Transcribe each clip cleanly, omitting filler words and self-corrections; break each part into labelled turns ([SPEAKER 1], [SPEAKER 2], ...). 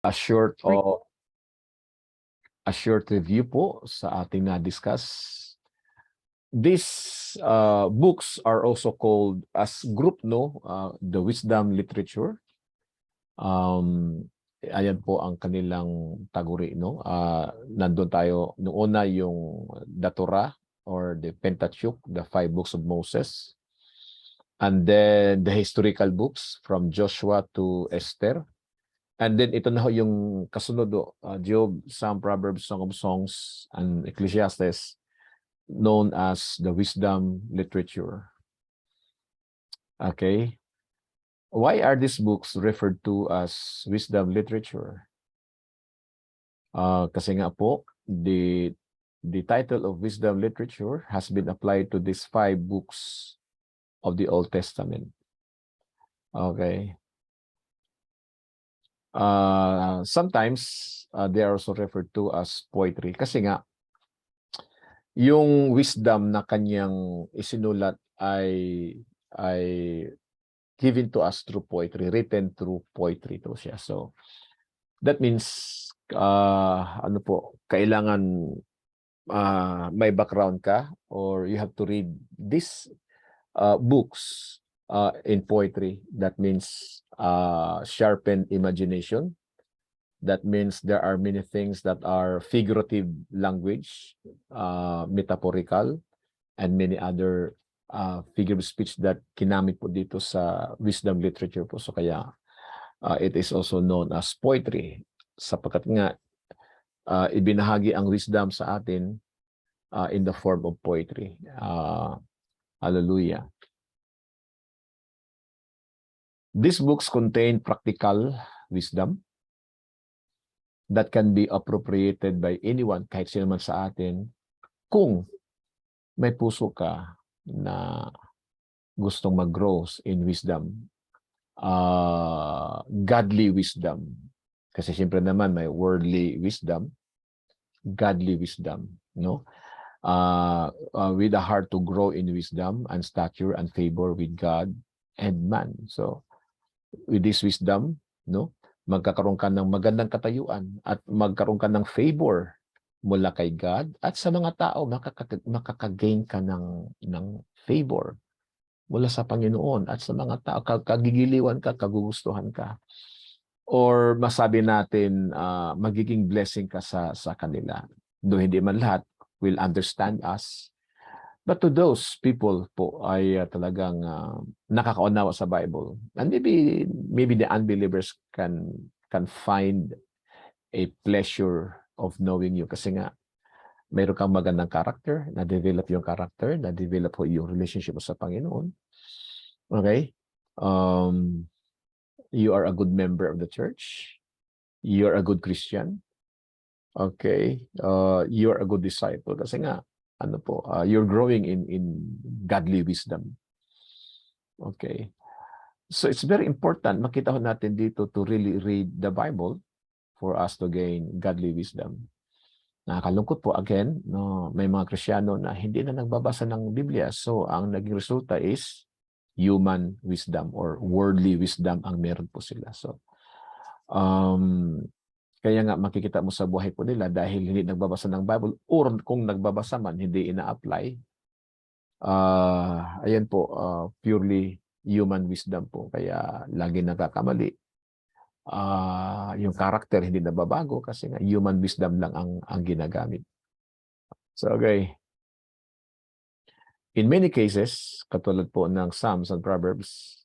[SPEAKER 1] a short review po sa ating na-discuss. These books are also called as group, the wisdom literature. Ayan po ang kanilang taguri, no? Nandun tayo, noong una yung the Torah or the Pentateuch, the 5 books of Moses. And then the historical books from Joshua to Esther. And then ito na ho yung kasunod, Job, Psalm, Proverbs, Song of Songs, and Ecclesiastes, known as the wisdom literature. Okay. Why are these books referred to as wisdom literature? Kasi nga po, the title of wisdom literature has been applied to these 5 books of the Old Testament. Okay. Sometimes they are also referred to as poetry. Kasi nga, yung wisdom na kanyang isinulat ay given to us through poetry, written through poetry to siya. So, that means, kailangan may background ka or you have to read these books in poetry. That means sharpen imagination. That means there are many things that are figurative language, metaphorical, and many other figure of speech that kinamit po dito sa wisdom literature po. So kaya it is also known as poetry, sapagkat nga ibinahagi ang wisdom sa atin in the form of poetry. Hallelujah. These books contain practical wisdom that can be appropriated by anyone, kahit sino man sa atin, kung may puso ka na gustong mag-grow in wisdom, godly wisdom. Kasi siyempre naman may worldly wisdom, godly wisdom, no? With a heart to grow in wisdom and stature and favor with God and man. So, with this wisdom, no, magkakaroon ka ng magandang katayuan at magkaroon ka ng favor mula kay God at sa mga tao, makakagain ka ng favor mula sa Panginoon at sa mga tao, kagigiliwan ka, kagugustuhan ka. Or masabi natin, magiging blessing ka sa kanila. Though hindi man lahat will understand us. But to those people po ay talagang nakakaunawa sa Bible. And maybe the unbelievers can find a pleasure of knowing you. Kasi nga, mayroon kang magandang character, na-develop yung character, na-develop po yung relationship mo sa Panginoon. Okay? You are a good member of the church. You are a good Christian. Okay? You are a good disciple. Kasi nga, you're growing in godly wisdom. Okay. So it's very important, makita ho natin dito to really read the Bible for us to gain godly wisdom. Nakakalungkot po again, no, may mga Kristiyano na hindi na nagbabasa ng Biblia. So ang naging resulta is human wisdom or worldly wisdom ang meron po sila. So kaya nga makikita mo sa buhay po nila dahil hindi nagbabasa ng Bible or kung nagbabasa man, hindi ina-apply. Ayan po, purely human wisdom po. Kaya lagi nagkakamali. Yung character hindi nababago kasi nga human wisdom lang ang ginagamit. So, okay. In many cases, katulad po ng Psalms and Proverbs,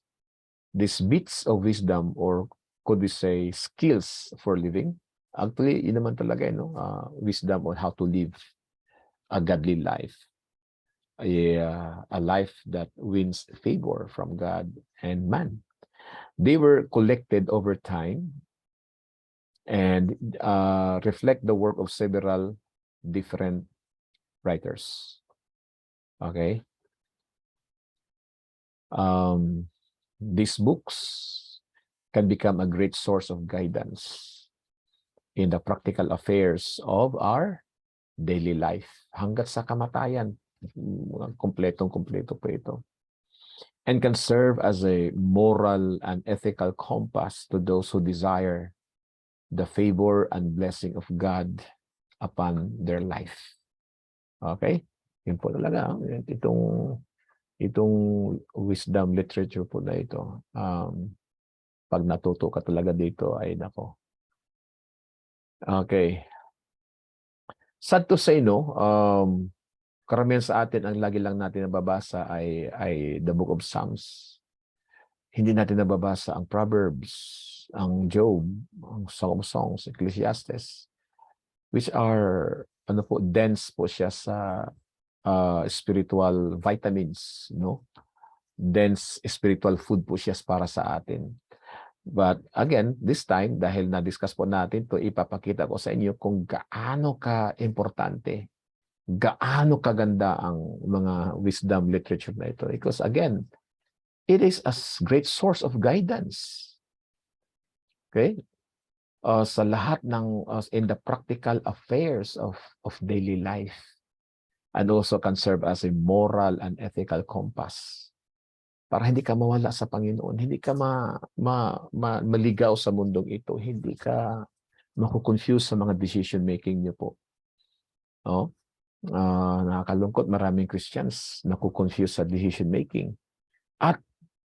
[SPEAKER 1] these bits of wisdom or could we say skills for living, actually, yun naman talaga, wisdom on how to live a godly life. A life that wins favor from God and man. They were collected over time and reflect the work of several different writers. Okay? These books can become a great source of guidance in the practical affairs of our daily life. Hanggat sa kamatayan, kompletong-kompleto po ito. And can serve as a moral and ethical compass to those who desire the favor and blessing of God upon their life. Okay? Yun po talaga. Itong wisdom literature po na ito. Pag natuto ka talaga dito, ay nako. Okay. Sad to say, no? Karamihan sa atin, ang lagi lang natin nababasa ay the book of Psalms. Hindi natin nababasa ang Proverbs, ang Job, ang Song of Songs, Ecclesiastes, which are dense po siya sa spiritual vitamins, no? Dense spiritual food po siya para sa atin. But again, this time, dahil na-discuss po natin to, ipapakita ko sa inyo kung gaano ka-importante, gaano kaganda ang mga wisdom literature na ito. Because again, it is a great source of guidance. Okay? Sa lahat ng, in the practical affairs of daily life. And also can serve as a moral and ethical compass. Para hindi ka mawala sa Panginoon, hindi ka maligaw sa mundong ito, hindi ka makukonfuse sa mga decision making niyo po. No? Nakakalungkot, maraming Christians nakukonfuse sa decision making. At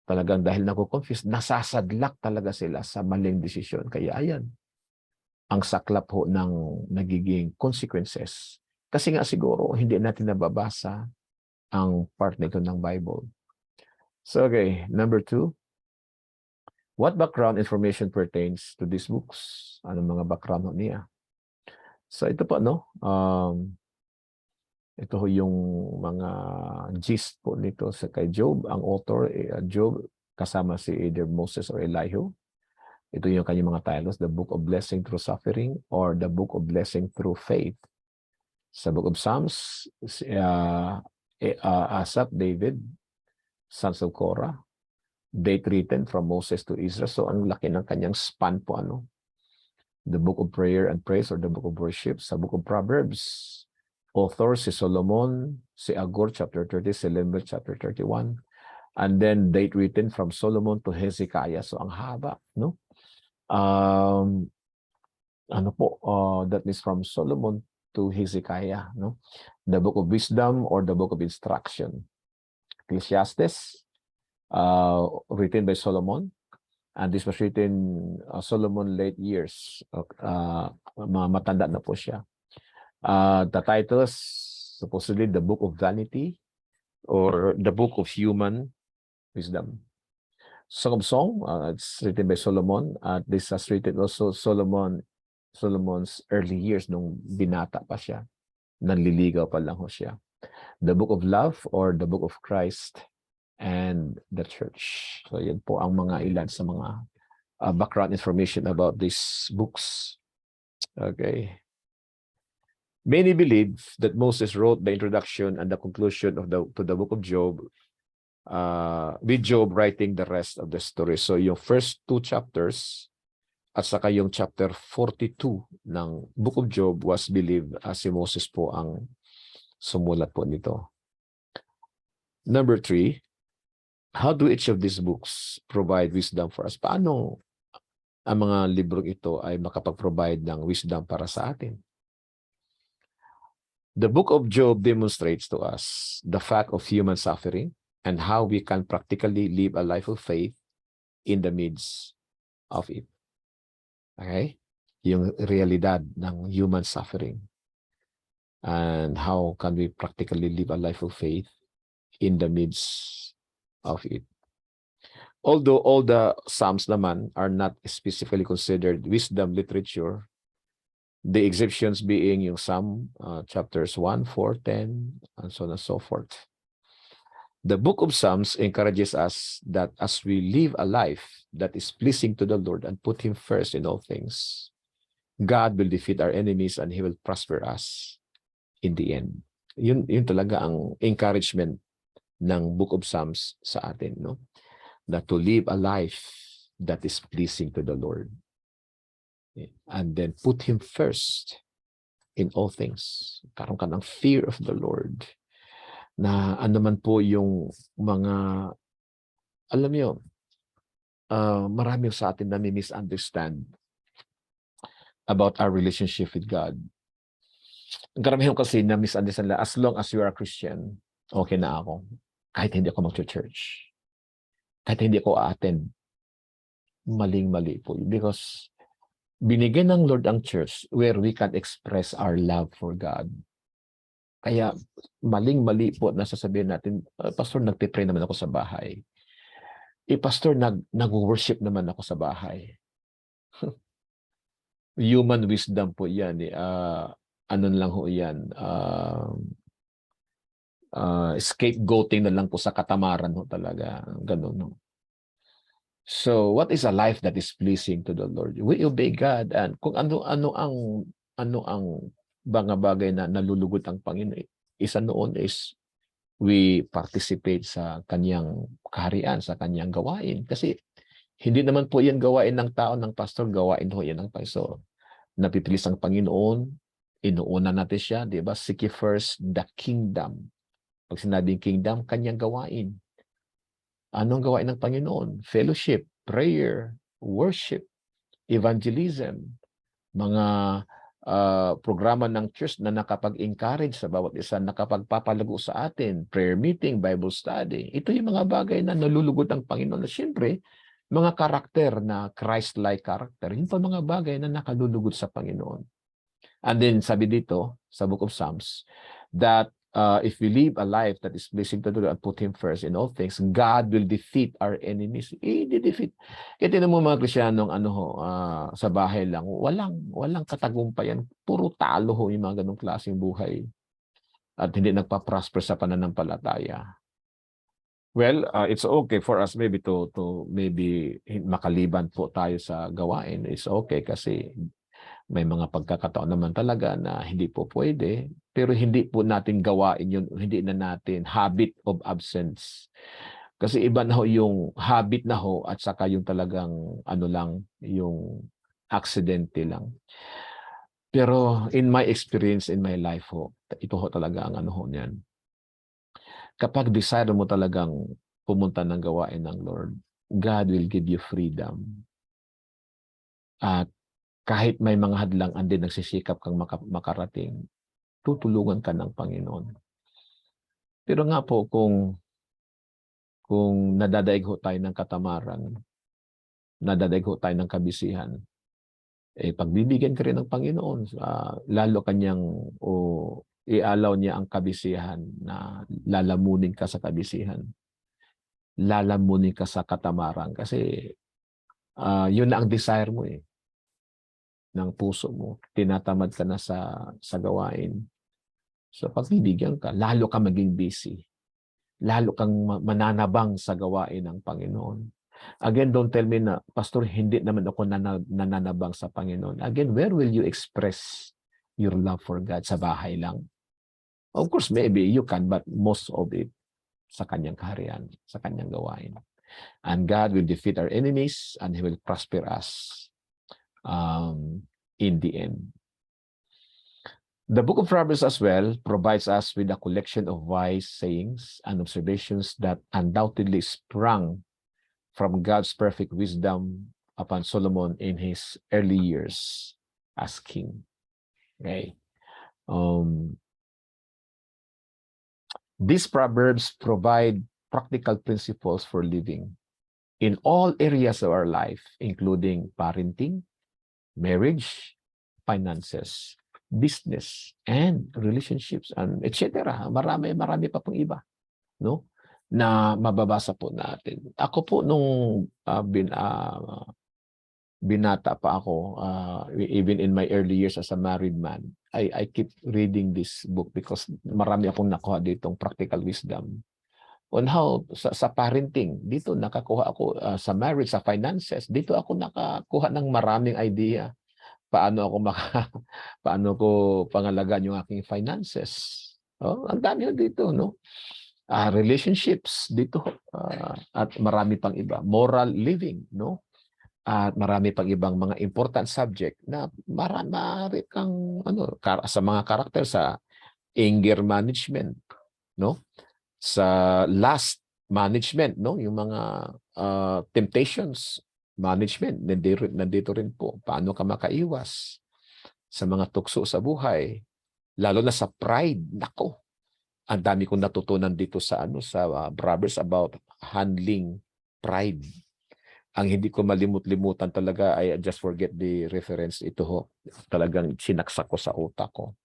[SPEAKER 1] talagang dahil nakukonfuse, nasasadlak talaga sila sa maling decision. Kaya ayan, ang saklap ho ng nagiging consequences. Kasi nga siguro, hindi natin nababasa ang part nito ng Bible. So, okay, number 2. What background information pertains to these books? Anong mga background niya? So, ito po, no? Ito yung mga gist po nito sa kay Job. Ang author, Job, kasama si either Moses or Elihu. Ito yung kanyang mga titles, The Book of Blessing Through Suffering or The Book of Blessing Through Faith. Sa Book of Psalms, Asaph, David, sons of Korah, date written from Moses to Israel. So, ang laki ng kanyang span po, The Book of Prayer and Praise or the Book of Worship. Sa Book of Proverbs, author si Solomon, si Agur, chapter 30, si Lemuel, chapter 31. And then, date written from Solomon to Hezekiah. So, ang haba, no? That is from Solomon to Hezekiah, no? The Book of Wisdom or the Book of Instruction. Ecclesiastes, written by Solomon, and this was written Solomon late years. Matanda na po siya. The titles, supposedly the Book of Vanity or the Book of Human Wisdom. Song of Song, it's written by Solomon. This was written also Solomon's early years nung binata pa siya. Nanliligaw pa lang ho siya. The Book of Love or the Book of Christ and the Church. So yan po ang mga ilan sa mga background information about these books. Okay. Many believe that Moses wrote the introduction and the conclusion to the Book of Job, with Job writing the rest of the story. So yung first 2 chapters at saka yung chapter 42 ng Book of Job was believed as si Moses po ang sumulat po nito. Number 3, how do each of these books provide wisdom for us? Paano ang mga librong ito ay makapag-provide ng wisdom para sa atin? The Book of Job demonstrates to us the fact of human suffering and how we can practically live a life of faith in the midst of it. Okay? Yung realidad ng human suffering. And how can we practically live a life of faith in the midst of it. Although all the Psalms naman are not specifically considered wisdom literature, the exceptions being yung Psalm chapters 1, 4, 10, and so on and so forth. The book of Psalms encourages us that as we live a life that is pleasing to the Lord and put Him first in all things, God will defeat our enemies and He will prosper us in the end. Yun talaga ang encouragement ng Book of Psalms sa atin, no? That to live a life that is pleasing to the Lord. And then put Him first in all things. Karoon ka ng fear of the Lord. Na ano man po yung mga, alam niyo, marami sa atin na misunderstand about our relationship with God. Ang karamihan kasi na misunderstand nila, as long as you are a Christian, okay na ako. Kahit hindi ako mag-church. Kahit hindi ako a-attend. Maling-mali po. Because binigyan ng Lord ang church where we can express our love for God. Kaya maling-mali po na sasabihin natin, Pastor, nagpipray naman ako sa bahay. Pastor, nag-worship naman ako sa bahay. Human wisdom po yan. Ano lang ho yan. Scapegoating na lang po sa katamaran ho talaga. Ganun. No? So, what is a life that is pleasing to the Lord? We obey God, and kung ano ang mga bagay na nalulugod ang Panginoon, isa noon is we participate sa kanyang kaharian, sa kanyang gawain. Kasi hindi naman po yan gawain ng tao, ng pastor, gawain ho yan ng pastor. Napipilis ang Panginoon, inuuna natin siya, di ba? Seek ye first the kingdom. Pag sinabing kingdom, kanyang gawain. Anong gawain ng Panginoon? Fellowship, prayer, worship, evangelism, mga programa ng church na nakapag-encourage sa bawat isa, nakapagpapalago sa atin, prayer meeting, Bible study. Ito yung mga bagay na nalulugod ang Panginoon. Na siyempre, mga karakter na Christ-like character, yun pa mga bagay na nakalulugod sa Panginoon. And then sabi dito sa Book of Psalms that if we live a life that is pleasing to the Lord and put Him first in all things, God will defeat our enemies. I-defeat. Kaya tinan mo mga Kristiyanong sa bahay lang, walang katagumpayan. Puro talo ho yung mga ganong klaseng buhay. At hindi nagpa-prosper sa pananampalataya. Well, it's okay for us maybe to maybe makaliban po tayo sa gawain. It's okay kasi may mga pagkakataon naman talaga na hindi po pwede, pero hindi po natin gawain yun, hindi na natin habit of absence. Kasi iba na ho yung habit na ho at saka yung talagang yung aksidente lang. Pero in my experience, in my life ho, ito ho talaga ang niyan. Kapag desire mo talagang pumunta ng gawain ng Lord, God will give you freedom. At kahit may mga hadlang, andin nagsisikap kang makarating, tutulungan ka ng Panginoon. Pero nga po, kung nadadaig ho tayo ng katamaran, nadadaig ho tayo ng kabisihan, pagbibigyan ka rin ng Panginoon, lalo kanyang i-allow niya ang kabisihan na lalamunin ka sa kabisihan. Lalamunin ka sa katamaran kasi yun na ang desire mo ng puso mo. Tinatamad ka na sa gawain. So pagbibigyan ka, lalo ka maging busy. Lalo kang mananabang sa gawain ng Panginoon. Again, don't tell me na, Pastor, hindi naman ako nananabang sa Panginoon. Again, where will you express your love for God? Sa bahay lang? Of course, maybe you can, but most of it sa kanyang kaharian, sa kanyang gawain. And God will defeat our enemies and He will prosper us in the end. The book of Proverbs as well provides us with a collection of wise sayings and observations that undoubtedly sprung from God's perfect wisdom upon Solomon in his early years as king. Okay. These proverbs provide practical principles for living in all areas of our life, including parenting, marriage, finances, business, and relationships, and etc. Marami pa pong iba, no? Na mababasa po natin. Ako po nung binata pa ako, even in my early years as a married man, I keep reading this book because marami akong nakuha ditong practical wisdom on how sa parenting. Dito nakakuha ako sa marriage, sa finances. Dito ako nakakuha ng maraming idea paano ko pangalagaan yung aking finances. Ang dami dito, no? Relationships dito at marami pang iba. Moral living, no? At marami pang ibang mga important subject na marami kang sa mga karakter, sa anger management, no? Sa lust management, no? Yung mga temptations management, nandito rin po. Paano ka makaiwas? sa mga tukso sa buhay, lalo na sa pride. Nako, ang dami kong natutunan dito sa Proverbs about handling pride. Ang hindi ko malimut-limutan talaga, I just forget the reference, ito ho. Talagang sinaksak ko sa utak ko.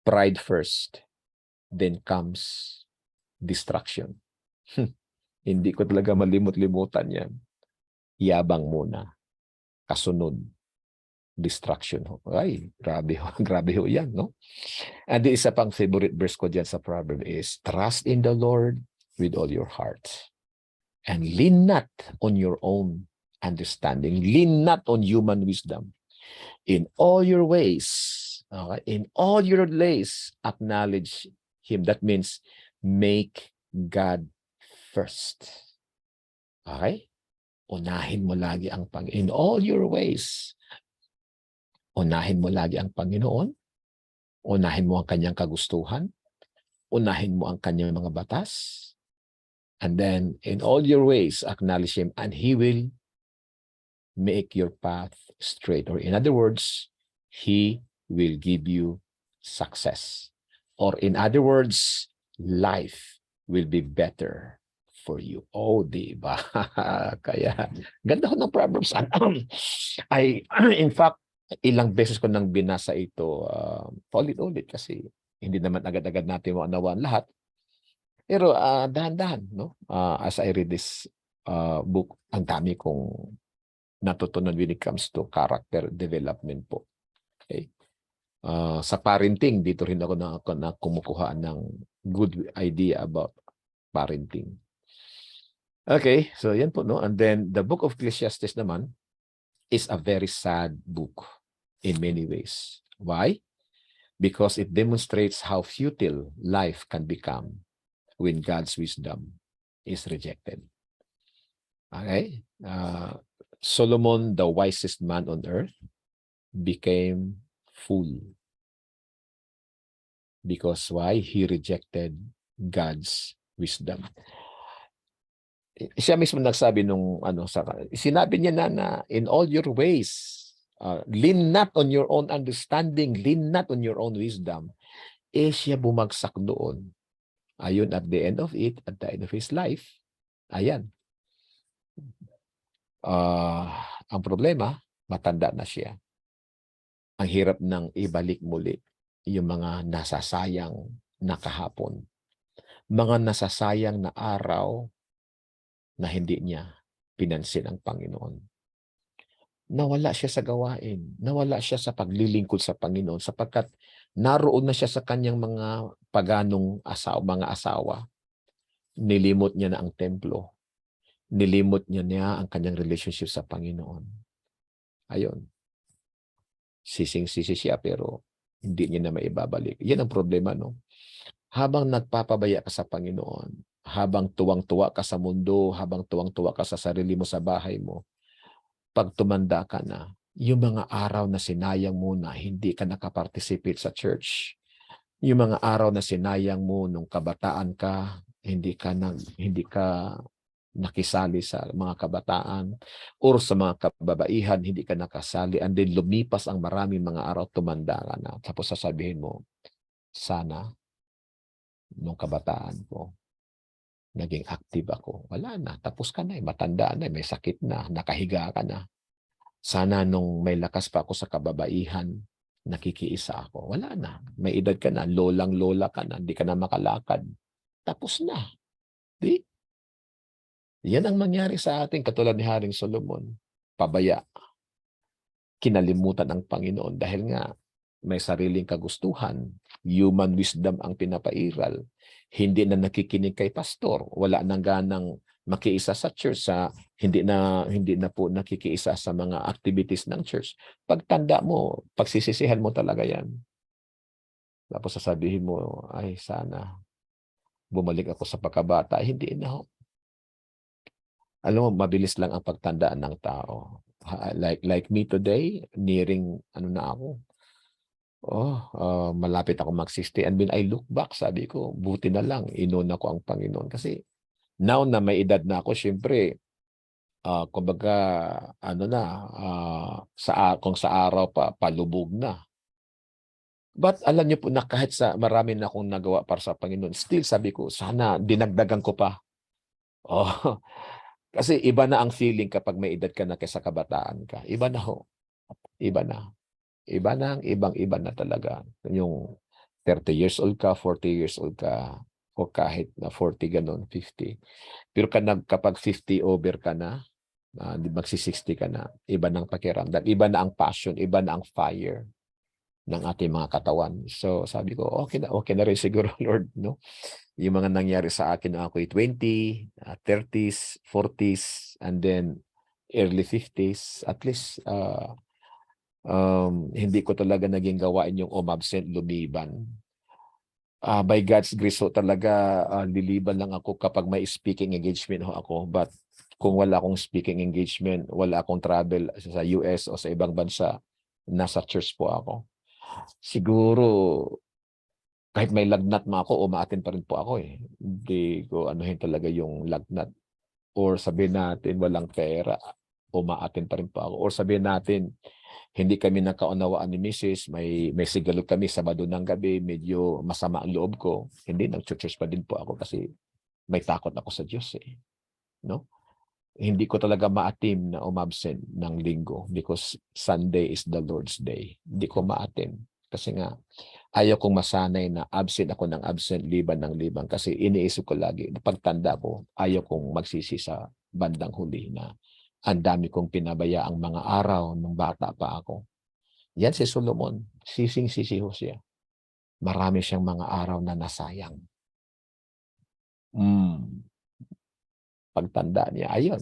[SPEAKER 1] Pride first, then comes distraction. Hindi ko talaga malimut-limutan yan. Yabang muna. Kasunod, distraction ho. Ay, grabe ho. Grabe ho yan, no? And the isa pang favorite verse ko dyan sa proverb is, trust in the Lord with all your heart. And lean not on your own understanding. Lean not on human wisdom. In all your ways, okay, in all your ways, acknowledge Him. That means, make God first. Okay? Unahin mo lagi ang Panginoon. In all your ways, unahin mo lagi ang Panginoon. Unahin mo ang kanyang kagustuhan. Unahin mo ang kanyang mga batas. And then, in all your ways, acknowledge Him, and He will make your path straight. Or in other words, He will give you success. Or in other words, life will be better for you. Oh, diba? Kaya, ganda ko ng Proverbs. In fact, ilang beses ko nang binasa ito, ulit-ulit kasi hindi naman agad-agad natin maunawaan lahat. Pero dahan-dahan, no? As I read this book, ang dami kong natutunan when it comes to character development po. Okay? Sa parenting, dito rin ako na kumukuha ng good idea about parenting. Okay, so yan po, no? And then the book of Ecclesiastes naman is a very sad book in many ways. Why? Because it demonstrates how futile life can become when God's wisdom is rejected. Okay? Solomon, the wisest man on earth, became fool. Because why? He rejected God's wisdom. Siya mismo nagsabi nung sinabi niya na in all your ways, lean not on your own understanding, lean not on your own wisdom. Siya bumagsak doon. Ayun, at the end of his life, ayan. Ang problema, matanda na siya. Ang hirap nang ibalik muli yung mga nasasayang na kahapon. Mga nasasayang na araw na hindi niya pinansin ang Panginoon. Nawala siya sa gawain. Nawala siya sa paglilingkod sa Panginoon sapagkat naroon na siya sa kanyang mga paganong mga asawa. Nilimot niya na ang templo. Nilimot niya ang kanyang relationship sa Panginoon. Ayun. Sising-sisi siya pero hindi niya na maibabalik. Yan ang problema, no? Habang nagpapabaya ka sa Panginoon, habang tuwang-tuwa ka sa mundo, habang tuwang-tuwa ka sa sarili mo, sa bahay mo, pag tumanda ka na, yung mga araw na sinayang mo na hindi ka nakaparticipate sa church, yung mga araw na sinayang mo nung kabataan ka, hindi ka nakisali sa mga kabataan or sa mga kababaihan, hindi ka nakasali, and then lumipas ang maraming mga araw, tumanda ka na. Tapos sasabihin mo, sana nung kabataan ko, naging active ako. Wala na, tapos ka na, matanda na, may sakit na, nakahiga ka na. Sana nung may lakas pa ako sa kababaihan, nakikiisa ako. Wala na, may edad ka na, lolang-lola ka na, hindi ka na makalakad. Tapos na. Di? Yan ang mangyari sa atin, katulad ni Haring Solomon. Pabaya. Kinalimutan ang Panginoon dahil nga may sariling kagustuhan, human wisdom ang pinapairal, hindi na nakikinig kay pastor, wala nang ganang makiisa sa church, hindi na po nakikiisa sa mga activities ng church. Pagtanda mo, pagsisisihan mo talaga yan. Tapos sasabihin mo, ay sana bumalik ako sa pagkabata. Hindi na ho. Alam mo, mabilis lang ang pagtandaan ng tao. Like me today, nearing na ako. Malapit ako mag-60. And when I look back, sabi ko, buti na lang, inuna ko ang Panginoon. Kasi now na may edad na ako, syempre, kumbaga, kung sa araw pa, palubog na. But alam niyo po na kahit sa marami na akong nagawa para sa Panginoon, still sabi ko, sana dinagdagan ko pa. Oh, kasi iba na ang feeling kapag may edad ka na kaysa kabataan ka. Iba na ho. Iba na. Iba na, ibang-iba na talaga. Yung 30 years old ka, 40 years old ka, o kahit na 40 ganun, 50. Pero kapag 50 over ka na, magsi-60 ka na, iba ng pakiramdam, iba na ang passion, iba na ang fire ng ating mga katawan. So sabi ko, okay na rin siguro, Lord, no? Yung mga nangyari sa akin nung ako'y 20, 30s, 40s, and then early 50s, at least hindi ko talaga naging gawain yung umabsent, lumiban. By God's grace ho talaga, liliban lang ako kapag may speaking engagement ho ako. But kung wala akong speaking engagement, wala akong travel sa US o sa ibang bansa, nasa church po ako. Siguro, kahit may lagnat ma ako, umaattend pa rin po ako eh. Hindi ko anuhin talaga yung lagnat. Or sabihin natin, walang pera, umaattend pa rin po ako. Or sabihin natin, hindi kami nakaunawaan ni Mrs. May sigalog kami Sabado ng gabi, medyo masama ang loob ko. Hindi, nag-church pa din po ako kasi may takot ako sa Diyos eh. No? Hindi ko talaga ma-attend na umabsent ng linggo because Sunday is the Lord's Day. Hindi ko ma-attend kasi nga ayaw kong masanay na absent ako ng absent, liban ng liban kasi iniisip ko lagi, pagtanda ko, ayaw kong magsisi sa bandang huli na ang dami kong pinabaya ang mga araw nung bata pa ako. Yan si Solomon, sising-sisi ho siya. Marami siyang mga araw na nasayang. Pagtanda niya, ayun.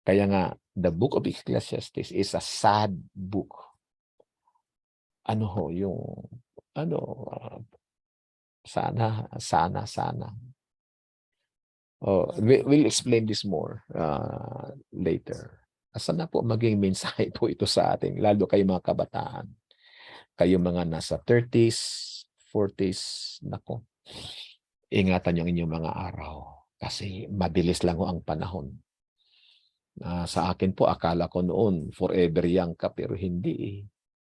[SPEAKER 1] Kaya nga, the book of Ecclesiastes is a sad book. Ano ho, yung, sana. We'll explain this more later. Sana po maging mensahe po ito sa ating, lalo kayo mga kabataan. Kayo mga nasa 30s, 40s, nako. Ingatan yung inyong mga araw kasi mabilis lang ho ang panahon. Sa akin po, akala ko noon, forever young ka, pero hindi eh.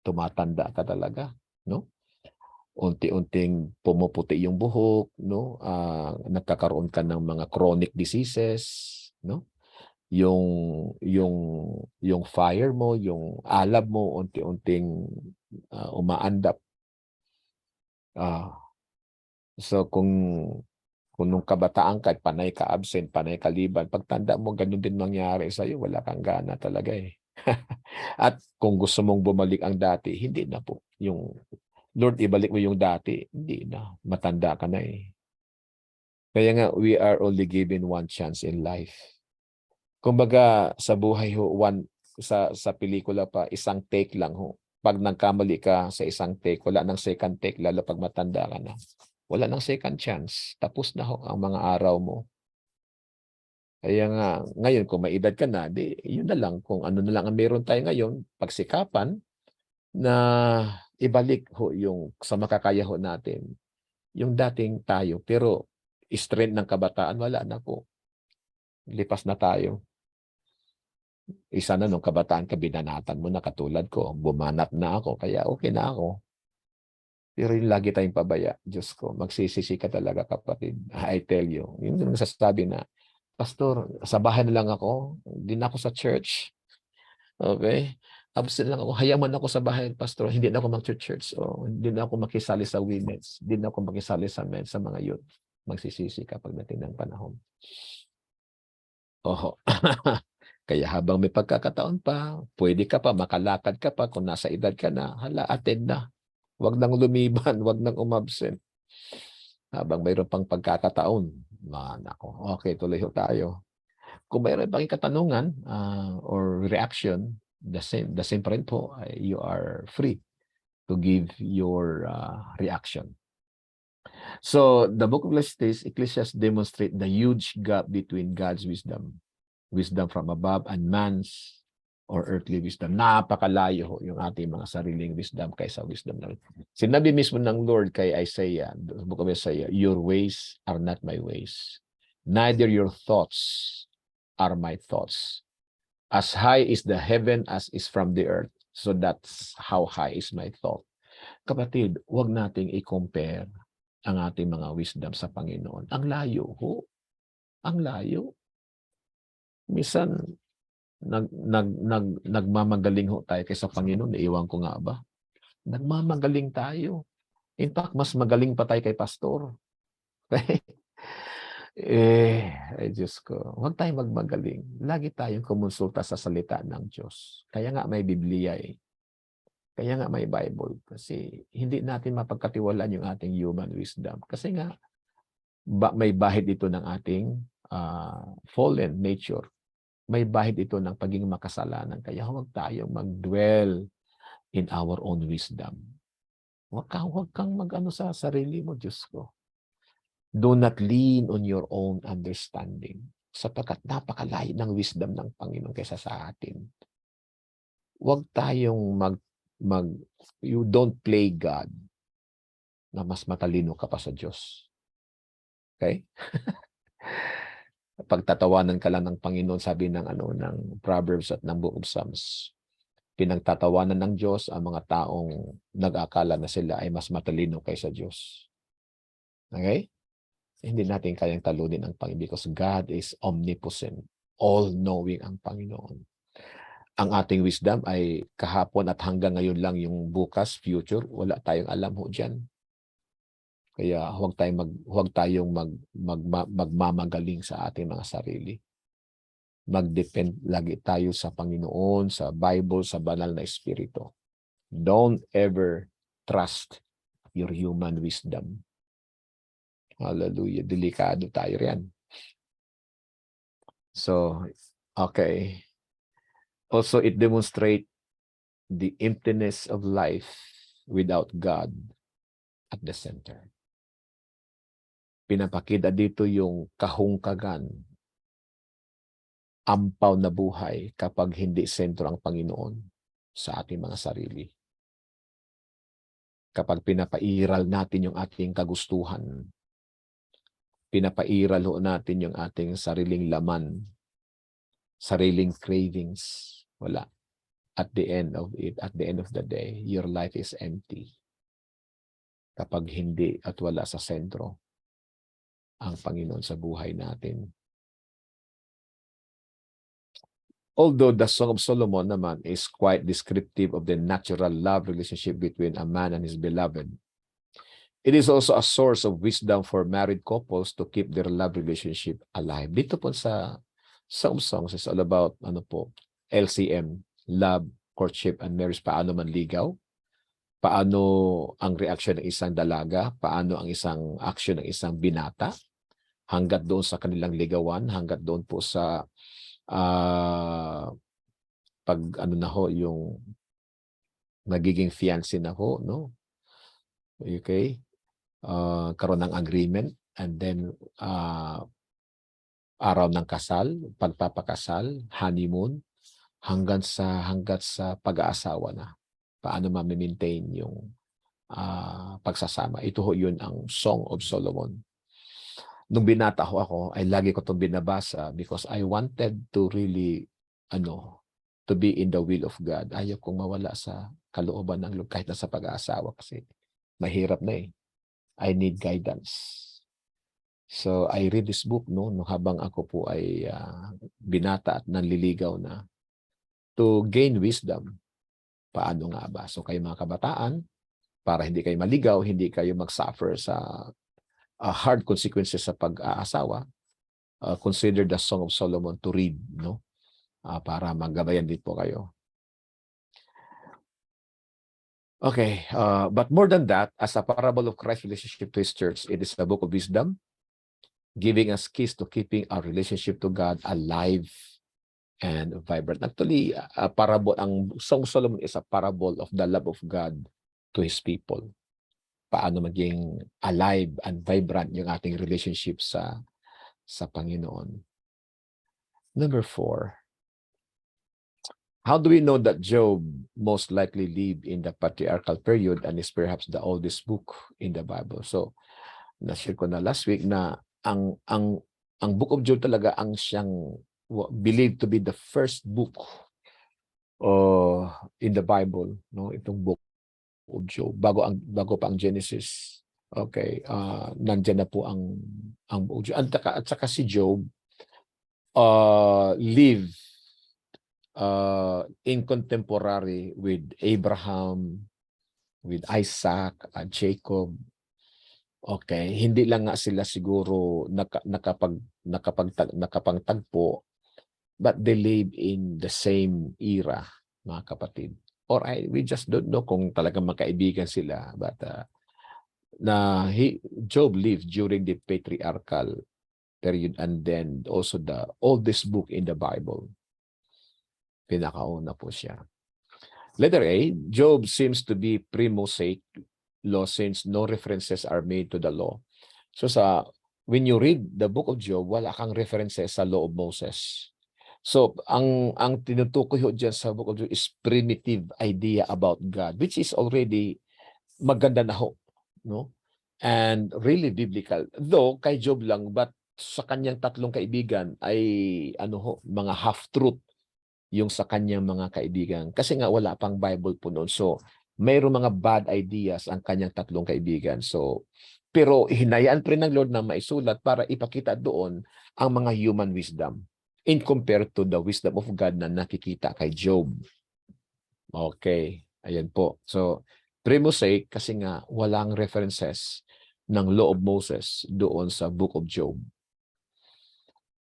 [SPEAKER 1] Tumatanda ka talaga, no? Unti-unting pumuputi yung buhok, no? Nagkakaroon ka ng mga chronic diseases, no? Yung fire mo, yung alab mo, unti-unting umaandap. So kung nung kabataan ka, panay ka absent, panay ka liban, pagtanda mo, ganun din mangyari sa'yo, wala kang gana talaga eh. At kung gusto mong bumalik ang dati, hindi na po. Yung Lord, ibalik mo yung dati, hindi na. Matanda ka na eh. Kaya nga, we are only given one chance in life. Kumbaga, sa buhay ho, sa pelikula pa, isang take lang ho. Pag nagkamali ka sa isang take, wala nang second take, lalo pag matanda ka na. Wala nang second chance. Tapos na ho ang mga araw mo. Kaya nga, ngayon kung may edad ka na, di, yun na lang. Kung ano na lang ang meron tayo ngayon, pagsikapan na ibalik ho yung sa makakaya ho natin, yung dating tayo. Pero strength ng kabataan, wala na po. Lipas na tayo. Isa na nung kabataan ka, binanatan mo na katulad ko. Bumanat na ako, kaya okay na ako. Pero yung lagi tayong pabaya, Diyos ko, magsisisi ka talaga kapatid. I tell you, yung nasasabi na, Pastor, sa bahay na lang ako, hindi na ako sa church. Okay? Absent lang ako, hayaman ako sa bahay, Pastor, hindi na ako mag-church. O, hindi na ako makisali sa women's, hindi na ako makisali sa men, sa mga youth. Magsisisi ka pagdating ng panahon. Oho. Kaya habang may pagkakataon pa, pwede ka pa, makalakad ka pa, kung nasa edad ka na, hala, attend na. Huwag nang lumiban, huwag nang umabsent. Habang mayroon pang pagkakataon, nako, okay, tuloy ho tayo. Kung mayroon pang katanungan or reaction, the same pa rin po, you are free to give your reaction. So, the book of Ecclesiastes demonstrate the huge gap between God's wisdom from above, and man's or earthly wisdom. Napakalayo yung ating mga sariling wisdom kaysa wisdom ng Lord. Sinabi mismo ng Lord kay Isaiah, the book of Isaiah, your ways are not my ways. Neither your thoughts are my thoughts. As high is the heaven as is from the earth, so that's how high is my thought. Kapatid, huwag nating i-compare ang ating mga wisdom sa Panginoon. Ang layo ho. Ang layo. Minsan, nagmamagaling ho tayo kaysa Panginoon. Iiwan ko nga ba? Nagmamagaling tayo. In fact, mas magaling pa tayo kay pastor. Ay Diyos ko, huwag tayong magmagaling. Lagi tayong kumonsulta sa salita ng Diyos. Kaya nga may Biblia eh. Kaya nga may Bible. Kasi hindi natin mapagkatiwalaan yung ating human wisdom. Kasi nga, may bahid ito ng ating fallen nature. May bahid ito ng pagiging makasalanan. Kaya huwag tayong mag-dwell in our own wisdom. Huwag kang mag-ano sa sarili mo, Diyos ko. Do not lean on your own understanding. Sapagkat napakalayo ng wisdom ng Panginoon kaysa sa atin. Huwag tayong you don't play God na mas matalino ka pa sa Diyos. Okay? Pagtatawanan ka lang ng Panginoon, sabi ng ng Proverbs at ng Book of Psalms. Pinagtatawanan ng Diyos ang mga taong nag-akala na sila ay mas matalino kaysa Diyos. Okay? Hindi natin kayang talunin ang Panginoon because God is omnipotent, all-knowing ang Panginoon. Ang ating wisdom ay kahapon at hanggang ngayon lang, yung bukas, future, wala tayong alam ho dyan. Kaya huwag tayong magmamagaling sa ating mga sarili. Mag-depend lagi tayo sa Panginoon, sa Bible, sa banal na Espiritu. Don't ever trust your human wisdom. Hallelujah. Delikado tayo riyan. So, okay. Also, it demonstrates the emptiness of life without God at the center. Pinapakita dito yung kahungkagan, ampaw na buhay kapag hindi sentro ang Panginoon sa ating mga sarili. Kapag pinapairal natin yung ating kagustuhan, pinapairal ho natin yung ating sariling laman, sariling cravings, wala. At the end of the day, your life is empty. Kapag hindi at wala sa sentro ang Panginoon sa buhay natin. Although the Song of Solomon naman is quite descriptive of the natural love relationship between a man and his beloved, it is also a source of wisdom for married couples to keep their love relationship alive. Dito po sa Song of Songs is all about LCM, love, courtship, and marriage. Paano manligaw? Paano ang reaction ng isang dalaga? Paano ang isang action ng isang binata? Hanggat doon sa kanilang ligawan, hanggat doon po sa pag yung nagiging fiancé na ho, no? Okay? Karoon ng agreement, and then araw ng kasal, pagpapakasal, honeymoon, hanggat sa pag-aasawa na. Paano ma-maintain yung pagsasama. Ito ho yun ang Song of Solomon. Nung binata ho ako, ay lagi ko itong binabasa because I wanted to really, to be in the will of God. Ayaw kong mawala sa kalooban ng Lord kahit na sa pag-aasawa kasi mahirap na eh. I need guidance. So I read this book nung habang ako po ay binata at nanliligaw na to gain wisdom. Paano nga ba? So kayo mga kabataan, para hindi kayo maligaw, hindi kayo mag-suffer sa hard consequences sa pag-aasawa, consider the Song of Solomon to read, no? Para magabayan din po kayo. Okay, but more than that, as a parable of Christ's relationship to His church, it is a book of wisdom, giving us keys to keeping our relationship to God alive and vibrant. Actually, ang Song of Solomon is a parable of the love of God to His people. Paano maging alive and vibrant yung ating relationship sa Panginoon. Number 4. How do we know that Job most likely lived in the patriarchal period and is perhaps the oldest book in the Bible? So, na-share ko na last week na ang Book of Job talaga ang siyang believed to be the first book in the Bible, no? Itong book of Job bago pa ang Genesis. Okay, nandiyan na po ang buong Job. At saka si Job live in contemporary with Abraham, with Isaac, Jacob. Okay, hindi lang nga sila siguro nakapagtagpo, but they live in the same era, mga kapatid. Or we just don't know kung talagang magkaibigan sila, but Job lived during the patriarchal period, and then also the oldest book in the Bible. Pinakauna po siya. Letter A, Job seems to be pre-Mosaic law since no references are made to the law. So when you read the book of Job, wala kang references sa law of Moses. So ang tinutukoy ho dyan sa book of Job is primitive idea about God, which is already maganda na ho, no? And really biblical. Though kay Job lang, but sa kanyang tatlong kaibigan ay mga half-truth yung sa kanyang mga kaibigan. Kasi nga wala pang Bible po noon. So mayroong mga bad ideas ang kanyang tatlong kaibigan. So pero hinayaan pa rin ng Lord na maisulat para ipakita doon ang mga human wisdom in compared to the wisdom of God na nakikita kay Job. Okay, ayan po. So pre-Mosaic kasi nga walang references ng law of Moses doon sa book of Job.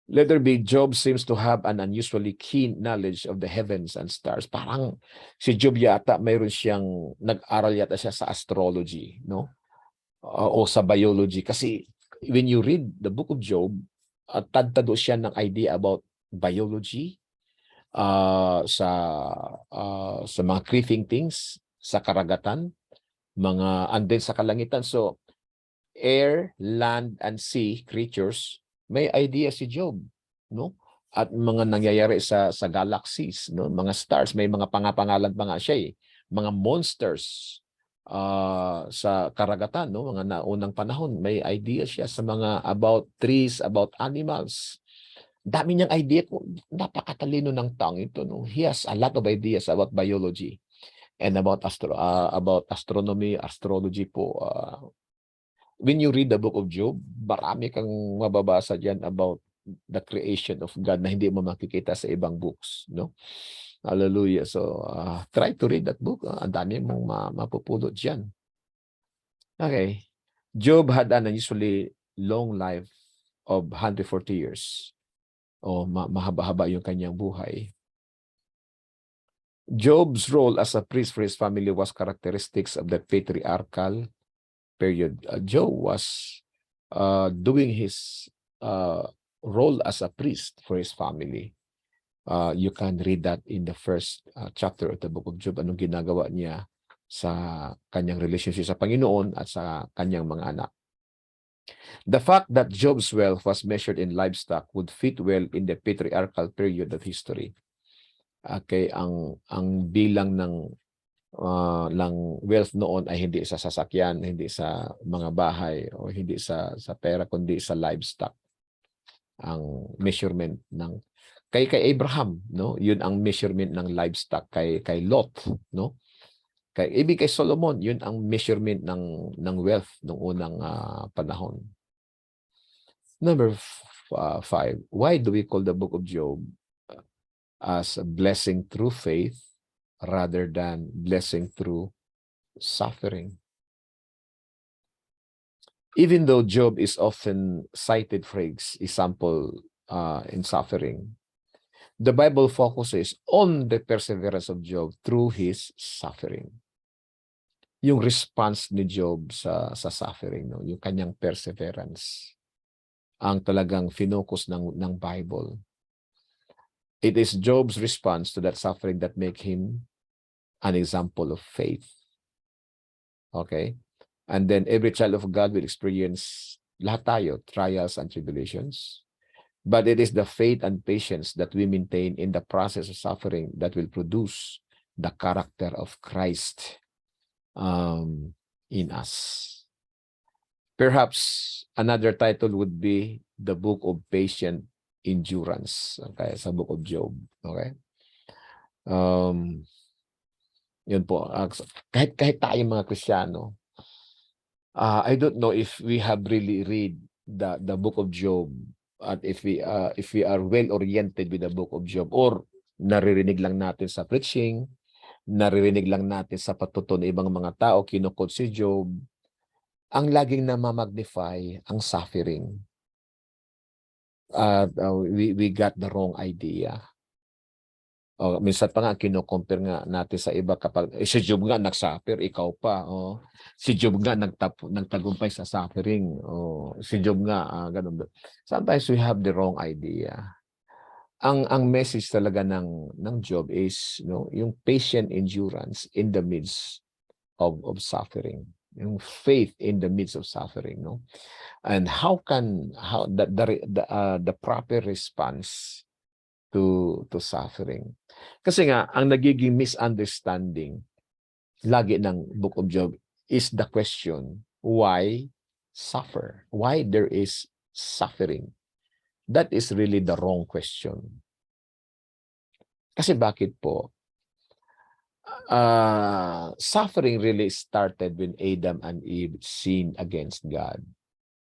[SPEAKER 1] Letter B, Job seems to have an unusually keen knowledge of the heavens and stars. Parang si Job yata mayroon siyang nag-aral yata siya sa astrology, no? O sa biology. Kasi when you read the book of Job, tadtado siya ng idea about biology, sa mga creeping things, sa karagatan, and then sa kalangitan. So air, land, and sea creatures, may idea si Job, no? At mga nangyayari sa galaxies, no? Mga stars, may mga pangapangalan pa nga siya eh. Mga monsters sa karagatan, no? Mga naunang panahon, may idea siya sa mga about trees, about animals. Dami niyang idea ko. Napakatalino ng taong ito, no? He has a lot of ideas about biology and about astronomy, astrology po. When you read the book of Job, marami kang mababasa diyan about the creation of God na hindi mo makikita sa ibang books, no? Hallelujah. So, try to read that book. Ang dami mong mapupulot diyan. Okay. Job had an unusually long life of 140 years. Mahaba-haba yung kanyang buhay. Job's role as a priest for his family was characteristics of the patriarchal period. Job was doing his role as a priest for his family. You can read that in the first chapter of the book of Job. Anong ginagawa niya sa kanyang relationship sa Panginoon at sa kanyang mga anak. The fact that Job's wealth was measured in livestock would fit well in the patriarchal period of history. Okay, ang bilang ng wealth noon ay hindi sa sasakyan, hindi sa mga bahay, o hindi sa pera, kundi sa livestock. Ang measurement ng kay Abraham, no? Yun ang measurement ng livestock. Kay Lot, no? Kay Solomon, yun ang measurement ng wealth ng unang panahon. Number 5, why do we call the book of Job as a blessing through faith rather than blessing through suffering? Even though Job is often cited for example in suffering, the Bible focuses on the perseverance of Job through his suffering. Yung response ni Job sa suffering, no? Yung kanyang perseverance, ang talagang finocus ng Bible. It is Job's response to that suffering that make him an example of faith. Okay? And then every child of God will experience, lahat tayo, trials and tribulations. But it is the faith and patience that we maintain in the process of suffering that will produce the character of Christ in us. Perhaps another title would be the book of patient endurance. Okay, sa book of Job. Okay. Yun po, kahit tayong mga Kristiyano, I don't know if we have really read the book of Job, at if we are well oriented with the book of Job, or naririnig lang natin sa preaching, naririnig lang natin sa patuto ng ibang mga tao, kinukot si Job, ang laging namamagnify ang suffering. We got the wrong idea. Minsan pa nga kino-compare nga natin sa iba kapag si Job nga nag-suffer, ikaw pa. Si Job nga nagtagumpay sa suffering. Si Job nga ganun. Sometimes we have the wrong idea. Ang message talaga ng Job is, yung patient endurance in the midst of suffering. Yung faith in the midst of suffering, no? And how the proper response to suffering. Kasi nga ang nagiging misunderstanding lagi ng book of Job is the question, why suffer? Why there is suffering? That is really the wrong question. Kasi bakit po? Suffering really started when Adam and Eve sinned against God.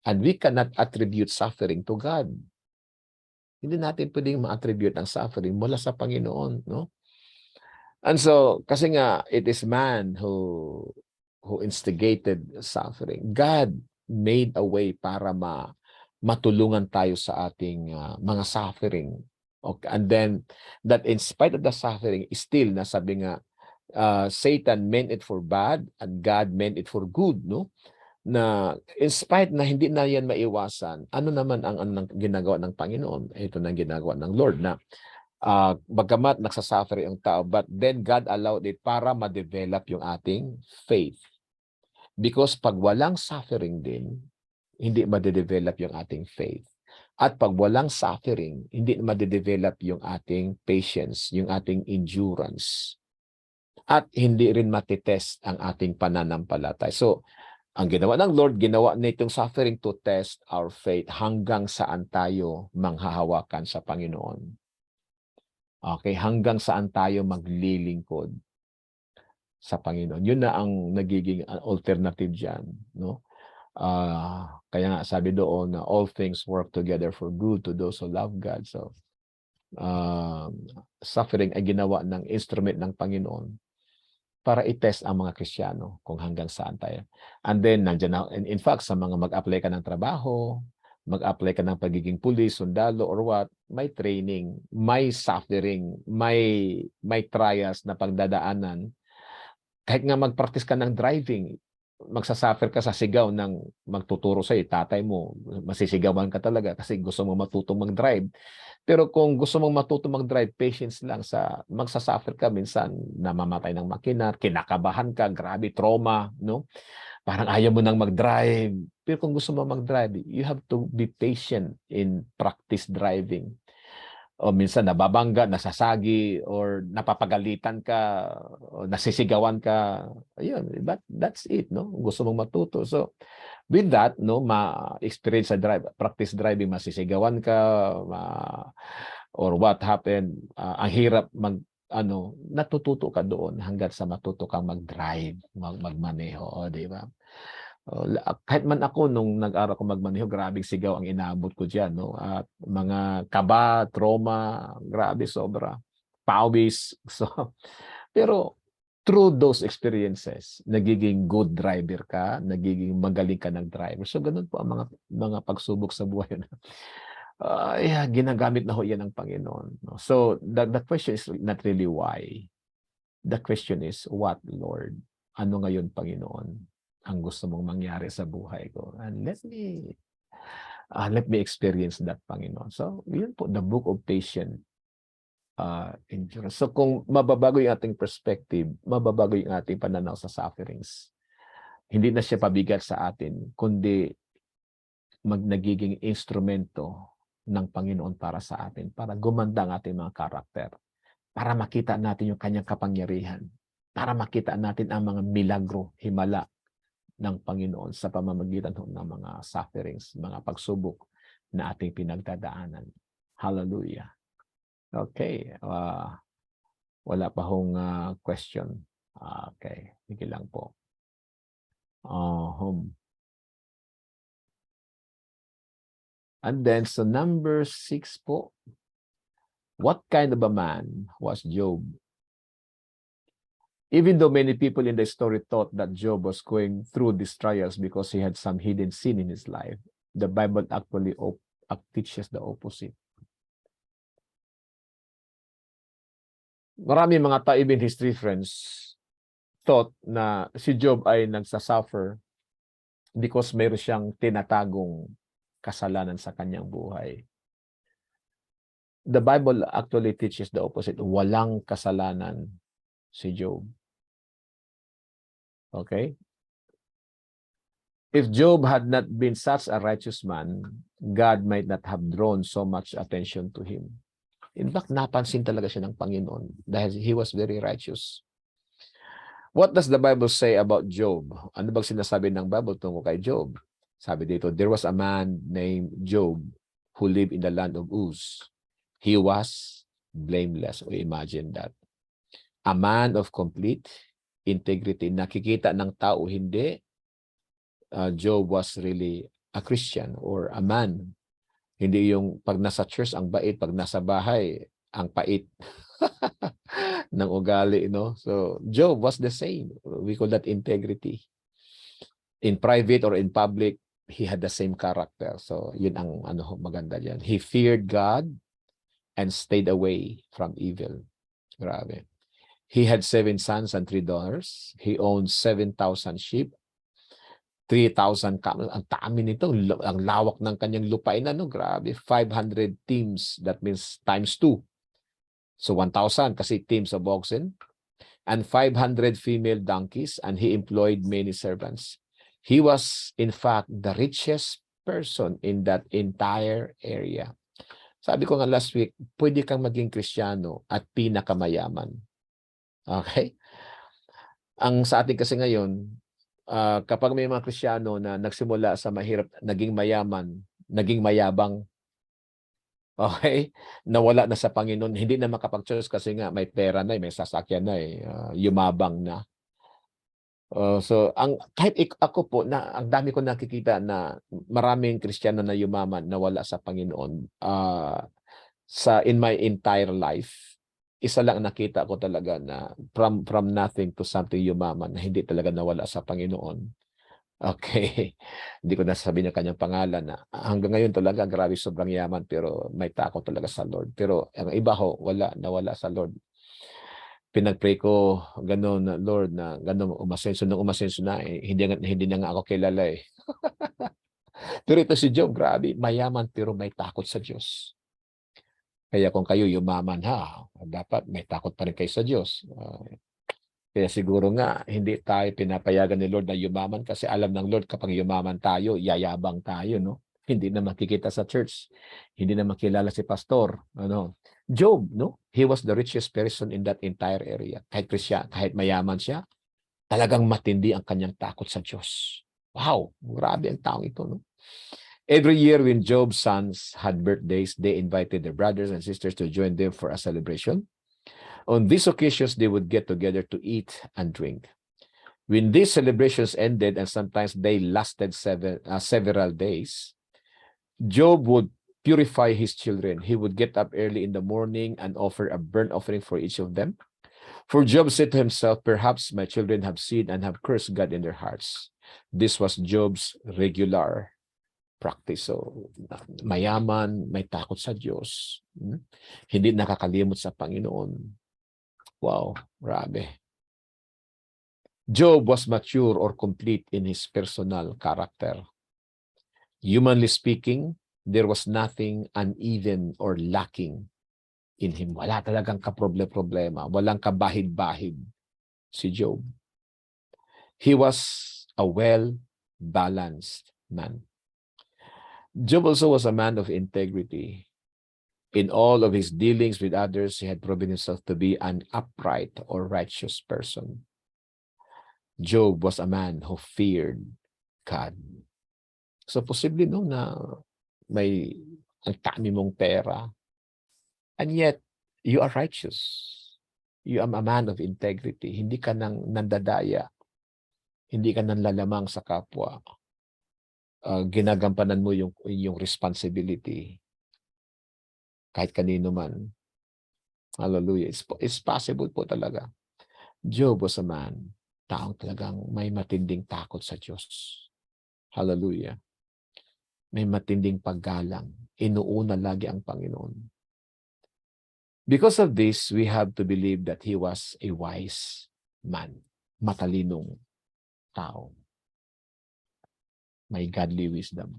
[SPEAKER 1] And we cannot attribute suffering to God. Hindi natin pwedeng ma-attribute ang suffering mula sa Panginoon, no? And so, kasi nga, it is man who instigated suffering. God made a way para matulungan tayo sa ating mga suffering. Okay. And then, that in spite of the suffering, still, nasabi nga, Satan meant it for bad and God meant it for good, no? Na in spite na hindi na yan maiwasan, ano naman ang ginagawa ng Panginoon? Ito na ginagawa ng Lord na bagamat nagsasuffer yung tao, but then God allowed it para ma-develop yung ating faith. Because pag walang suffering din, hindi ma-develop yung ating faith. At pag walang suffering, hindi ma-develop yung ating patience, yung ating endurance. At hindi rin matitest ang ating pananampalataya. So, ang ginawa ng Lord, ginawa nitong suffering to test our faith hanggang saan tayo manghahawakan sa Panginoon. Okay, hanggang saan tayo maglilingkod sa Panginoon. Yun na ang nagiging alternative diyan, no? Kaya nga sabi doon na all things work together for good to those who love God. So, suffering ay ginawa ng instrument ng Panginoon para i-test ang mga Kristiyano kung hanggang saan tayo. And then, nandiyan na, in fact, sa mga mag-apply ka ng trabaho, mag-apply ka ng pagiging pulis, sundalo, or what, may training, may suffering, may trials na pagdadaanan. Kahit nga mag-practice ka ng driving, magsasuffer ka sa sigaw ng magtuturo sa'yo, tatay mo, masisigawan ka talaga kasi gusto mo matutong mag-drive. Pero kung gusto mong matutong mag-drive, patience lang, magsasuffer ka minsan, namamatay ng makina, kinakabahan ka, grabe, trauma, no? Parang ayaw mo nang mag-drive. Pero kung gusto mo mag-drive, you have to be patient in practice driving. O minsan nababangga, nasasagi, or napapagalitan ka, o nasisigawan ka. Ayun, that's it, no? Gusto mong matuto. So, with that, no, ma-experience sa practice driving, masisigawan ka, or what happened, ang hirap natututo ka doon hanggang sa matuto kang mag-drive, magmaneho, di ba? Kahit man ako nung nag-aral ko magmaneho, grabing sigaw ang inaabot ko diyan, no? At mga kaba, trauma, grabe sobra. Pawis. So, pero through those experiences, nagiging good driver ka, nagiging magaling ka ng driver. So, ganun po ang mga pagsubok sa buhay na ginagamit na ho yan ng Panginoon. No? So, the question is not really why. The question is, what, Lord? Ano ngayon, Panginoon, ang gusto mong mangyari sa buhay ko? And let me experience that, Panginoon. So, yun po, the book of patience. Endurance. So kung mababago yung ating perspective, mababago yung ating pananaw sa sufferings. Hindi na siya pabigat sa atin, kundi nagiging instrumento ng Panginoon para sa atin, para gumanda ang ating mga karakter, para makita natin yung kanyang kapangyarihan, para makita natin ang mga milagro, himala ng Panginoon sa pamamagitan ng mga sufferings, mga pagsubok na ating pinagdadaanan. Hallelujah. Okay. Wala pa hong question. Okay, sige lang po. Uh-huh. And then, so number 6 po. What kind of a man was Job? Even though many people in the story thought that Job was going through these trials because he had some hidden sin in his life, the Bible actually teaches the opposite. Marami mga even history friends thought na si Job ay nagsasuffer because mayroon siyang tinatagong kasalanan sa kanyang buhay. The Bible actually teaches the opposite. Walang kasalanan si Job. Okay? If Job had not been such a righteous man, God might not have drawn so much attention to him. In fact, napansin talaga siya ng Panginoon dahil he was very righteous. What does the Bible say about Job? Ano bang sinasabi ng Bible tungkol kay Job? Sabi dito, there was a man named Job who lived in the land of Uz. He was blameless. O imagine that. A man of complete integrity. Nakikita ng tao hindi. Job was really a Christian or a man. Hindi yung pag nasa church ang bait, pag nasa bahay ang pait ng ugali, no? So Job was the same. We call that integrity. In private or in public, he had the same character. So yun ang maganda diyan. He feared God and stayed away from evil. Grabe. He had 7 sons and 3 daughters. He owned 7,000 sheep, 3,000 camels. Ang dami nito. Ang lawak ng kanyang lupain. Grabe. 500 teams. That means times 2. So 1,000 kasi teams of oxen. And 500 female donkeys. And he employed many servants. He was, in fact, the richest person in that entire area. Sabi ko nga last week, pwede kang maging Kristiyano at pinakamayaman. Okay? Ang sa atin kasi ngayon, kapag may mga Kristiyano na nagsimula sa mahirap, naging mayaman, naging mayabang, okay? Nawala na sa Panginoon, hindi na makapag-church kasi nga may pera na, may sasakyan na, yumabang na. So, kahit ako po, ang dami ko nakikita na maraming Kristiyano na yumaman, nawala sa Panginoon. In my entire life, isa lang nakita ko talaga na from nothing to something yumaman na hindi talaga nawala sa Panginoon. Okay. Hindi ko nasasabihin ang kanyang pangalan na hanggang ngayon talaga grabe sobrang yaman pero may takot talaga sa Lord. Pero ang iba ho, nawala sa Lord. Pinag-pray ko gano'n na Lord na gano'n umasenso na hindi na nga ako kilala eh. Pero ito si Job, grabe, mayaman pero may takot sa Diyos. Kaya kung kayo yumaman dapat may takot pa rin kayo sa Diyos. Kaya siguro nga hindi tayo pinapayagan ni Lord na yumaman kasi alam ng Lord kapag yumaman tayo, yayabang tayo, no? Hindi na makikita sa church. Hindi na makilala si pastor, Job, no? He was the richest person in that entire area. Kahit mayaman siya, talagang matindi ang kanyang takot sa Diyos. Wow, grabe ang taong ito, no? Every year when Job's sons had birthdays, they invited their brothers and sisters to join them for a celebration. On these occasions, they would get together to eat and drink. When these celebrations ended, and sometimes they lasted several days, Job would purify his children. He would get up early in the morning and offer a burnt offering for each of them. For Job said to himself, perhaps my children have sinned and have cursed God in their hearts. This was Job's regular practice. So, mayaman, may takot sa Diyos. Hindi nakakalimot sa Panginoon. Wow, grabe. Job was mature or complete in his personal character. Humanly speaking, there was nothing uneven or lacking in him. Wala talagang kaproblema, walang kabahid-bahid si Job. He was a well-balanced man. Job also was a man of integrity. In all of his dealings with others, he had proven himself to be an upright or righteous person. Job was a man who feared God. So posible na may ang dami mong pera and yet you are righteous. You are a man of integrity. Hindi ka nang nandadaya. Hindi ka nang lalamang sa kapwa. Ginagampanan mo yung responsibility. Kahit kanino man. Hallelujah. It's possible po talaga. Job was a man. Taong talagang may matinding takot sa Diyos. Hallelujah. May matinding paggalang. Inuuna lagi ang Panginoon. Because of this, we have to believe that he was a wise man. Matalinong tao. May godly wisdom.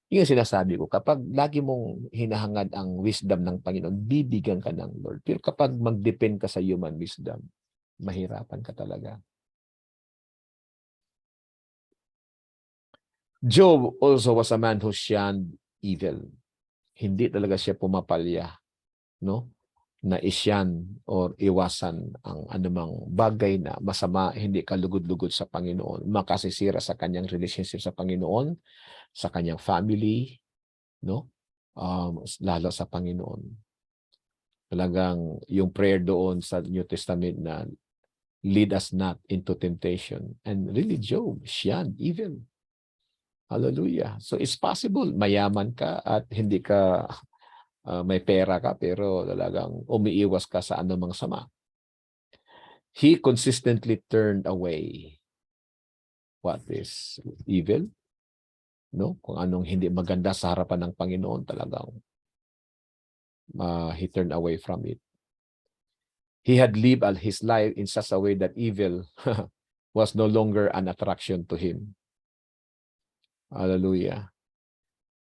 [SPEAKER 1] Yung sinasabi ko, kapag lagi mong hinahangad ang wisdom ng Panginoon, bibigyan ka ng Lord. Pero kapag mag-depend ka sa human wisdom, mahirapan ka talaga. Job also was a man who shunned evil. Hindi talaga siya pumapalya, no? Na isyan or iwasan ang anumang bagay na masama, hindi kalugod-lugod sa Panginoon, makasisira sa kanyang relationship sa Panginoon, sa kanyang family, no? Lalo sa Panginoon. Talagang yung prayer doon sa New Testament na lead us not into temptation. And really, Job shunned evil. Hallelujah. So it's possible, mayaman ka at hindi ka may pera ka, pero talagang umiiwas ka sa anumang sama. He consistently turned away what is evil, no? Kung anong hindi maganda sa harapan ng Panginoon, talagang he turned away from it. He had lived his life in such a way that evil was no longer an attraction to him. Hallelujah.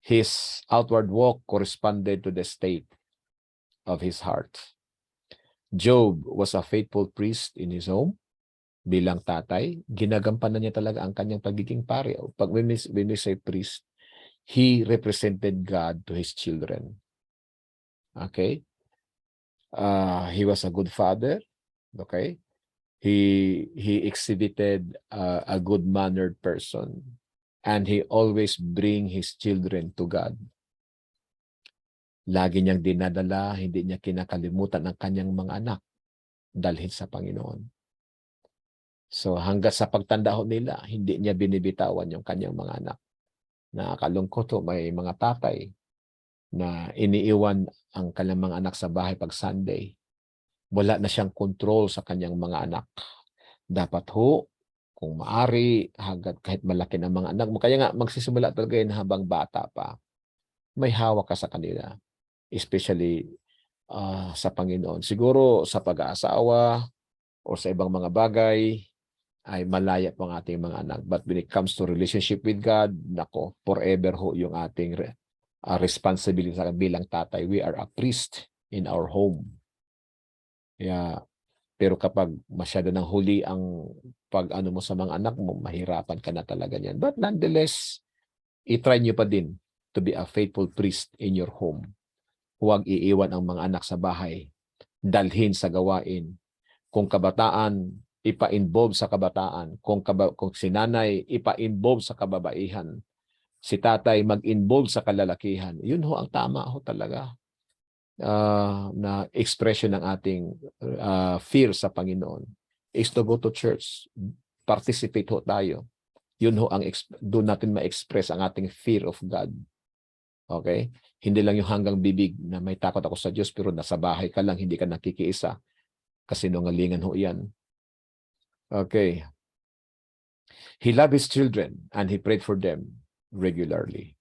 [SPEAKER 1] His outward walk corresponded to the state of his heart. Job was a faithful priest in his home. Bilang tatay, ginagampanan niya talaga ang kanyang pagiging pare. Pag when we say priest, he represented God to his children. Okay? He was a good father. Okay? He exhibited a good-mannered person. And he always bring his children to God. Lagi niyang dinadala, hindi niya kinakalimutan ang kanyang mga anak dalhin sa Panginoon. So hanggat sa pagtanda nila, hindi niya binibitawan yung kanyang mga anak. Nakakalungkot ho, may mga tatay na iniiwan ang kanyang mga anak sa bahay pag Sunday. Wala na siyang control sa kanyang mga anak. Dapat ho, kung maari, hanggat kahit malaki ng mga anak mo. Kaya nga, magsisimula talaga yun habang bata pa. May hawak ka sa kanila. Especially sa Panginoon. Siguro sa pag-aasawa o sa ibang mga bagay, ay malaya po ang ating mga anak. But when it comes to relationship with God, nako, forever ho yung ating responsibility sa bilang tatay. We are a priest in our home. Kaya, pero kapag masyado ng huli ang pag-ano mo sa mga anak mo, mahirapan ka na talaga niyan. But nonetheless, i-try nyo pa din to be a faithful priest in your home. Huwag iiwan ang mga anak sa bahay. Dalhin sa gawain. Kung kabataan, ipa-involve sa kabataan. Kung si nanay, ipa-involve sa kababaihan. Si tatay, mag-involve sa kalalakihan. Yun ho ang tama ho talaga. Na expression ng ating fear sa Panginoon is to go to church. Participate ho tayo. Yun ho ang doon natin ma-express ang ating fear of God. Okay? Hindi lang yung hanggang bibig na may takot ako sa Diyos pero nasa bahay ka lang, hindi ka nakikiisa. Kasinungalingan ho yan. Okay. He loved his children and he prayed for them regularly.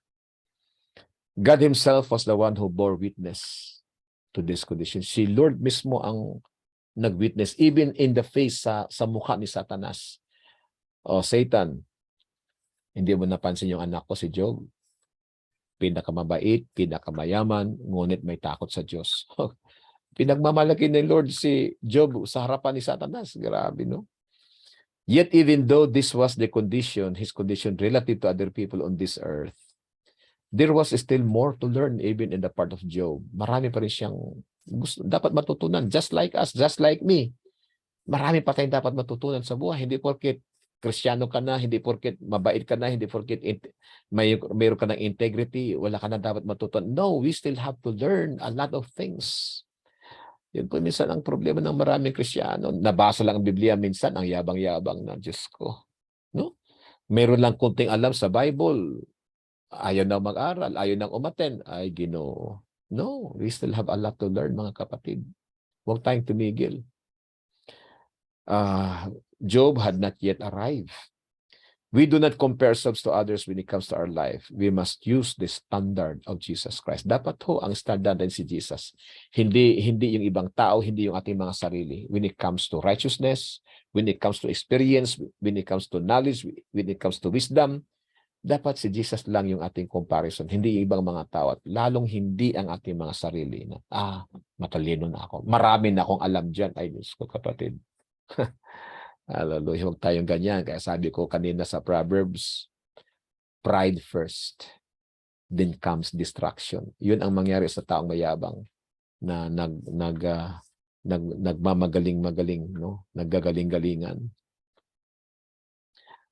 [SPEAKER 1] God himself was the one who bore witness to this condition. Si Lord mismo ang nag-witness even in the face sa mukha ni Satanas. O Satan, hindi mo napansin yung anak ko si Job. Pinakamabait, pinakamayaman, ngunit may takot sa Diyos. Pinagmamalaki ng Lord si Job sa harapan ni Satanas. Grabe, no? Yet even though this was the condition, his condition relative to other people on this earth, there was still more to learn even in the part of Job. Marami pa rin siyang dapat matutunan. Just like us, just like me. Marami pa tayong dapat matutunan sa buhay. Hindi porket Kristiyano ka na, hindi porket mabait ka na, hindi porket mayroon ka ng integrity, wala ka na dapat matutunan. No, we still have to learn a lot of things. Yun po minsan ang problema ng maraming Kristiyano. Nabasa lang ang Biblia minsan, ang yabang-yabang na, Diyos ko. No? Meron lang kunting alam sa Bible, ayaw na mag-aral, ayaw nang umaten, ay Ginoo. No, we still have a lot to learn, mga kapatid. Huwag tayong tumigil. Job had not yet arrived. We do not compare ourselves to others when it comes to our life. We must use the standard of Jesus Christ. Dapat ho ang standard din si Jesus. Hindi yung ibang tao, hindi yung ating mga sarili. When it comes to righteousness, when it comes to experience, when it comes to knowledge, when it comes to wisdom, dapat si Jesus lang yung ating comparison, hindi yung ibang mga tao. At lalong hindi ang ating mga sarili. Na, matalino na ako. Marami na akong alam dyan. Ay, Diyos ko, kapatid. Hallelujah. Huwag tayong ganyan. Kaya sabi ko kanina sa Proverbs, pride first, then comes distraction. Yun ang mangyari sa taong mayabang na nagmamagaling-magaling, no? Naggagaling-galingan.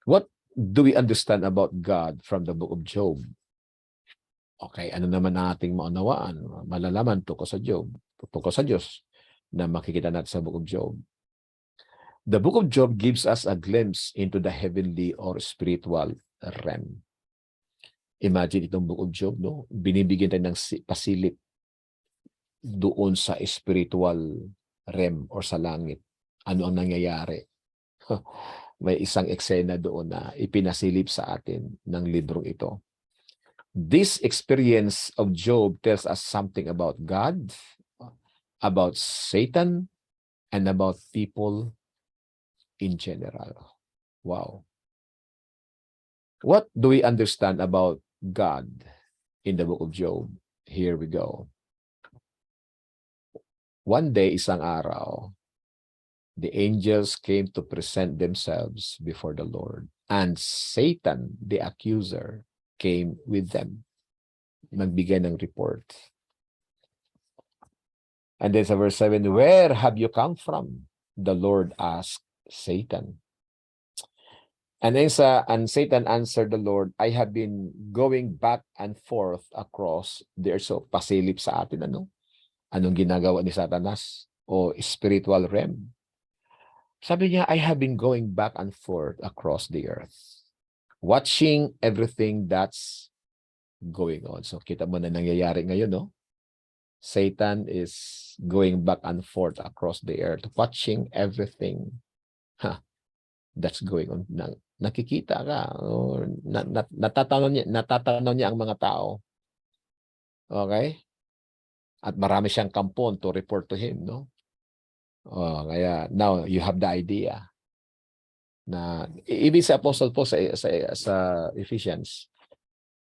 [SPEAKER 1] What do we understand about God from the book of Job? Okay, ano naman ang ating maunawaan, malalaman tungkol sa Job, tungkol sa Diyos na makikita natin sa book of Job? The book of Job gives us a glimpse into the heavenly or spiritual realm. Imagine itong book of Job, no? Binibigyan tayo ng pasilip doon sa spiritual realm or sa langit. Ano ang nangyayari? May isang eksena doon na ipinasilip sa atin ng librong ito. This experience of Job tells us something about God, about Satan, and about people in general. Wow. What do we understand about God in the book of Job? Here we go. One day, isang araw, the angels came to present themselves before the Lord, and Satan, the accuser, came with them. Magbigay ng report. And then sa verse 7, where have you come from? The Lord asked Satan. And Satan answered the Lord, I have been going back and forth across there. So, pasilip sa atin, ano? Anong ginagawa ni Satanas? O spiritual realm? Sabi niya, I have been going back and forth across the earth, watching everything that's going on. So, kita mo na nangyayari ngayon, no? Satan is going back and forth across the earth, watching everything that's going on. Nakikita ka, natatanaw niya ang mga tao. Okay? At marami siyang kampon to report to him, no? Kaya now you have the idea na ibig sa Apostle Paul sa Ephesians,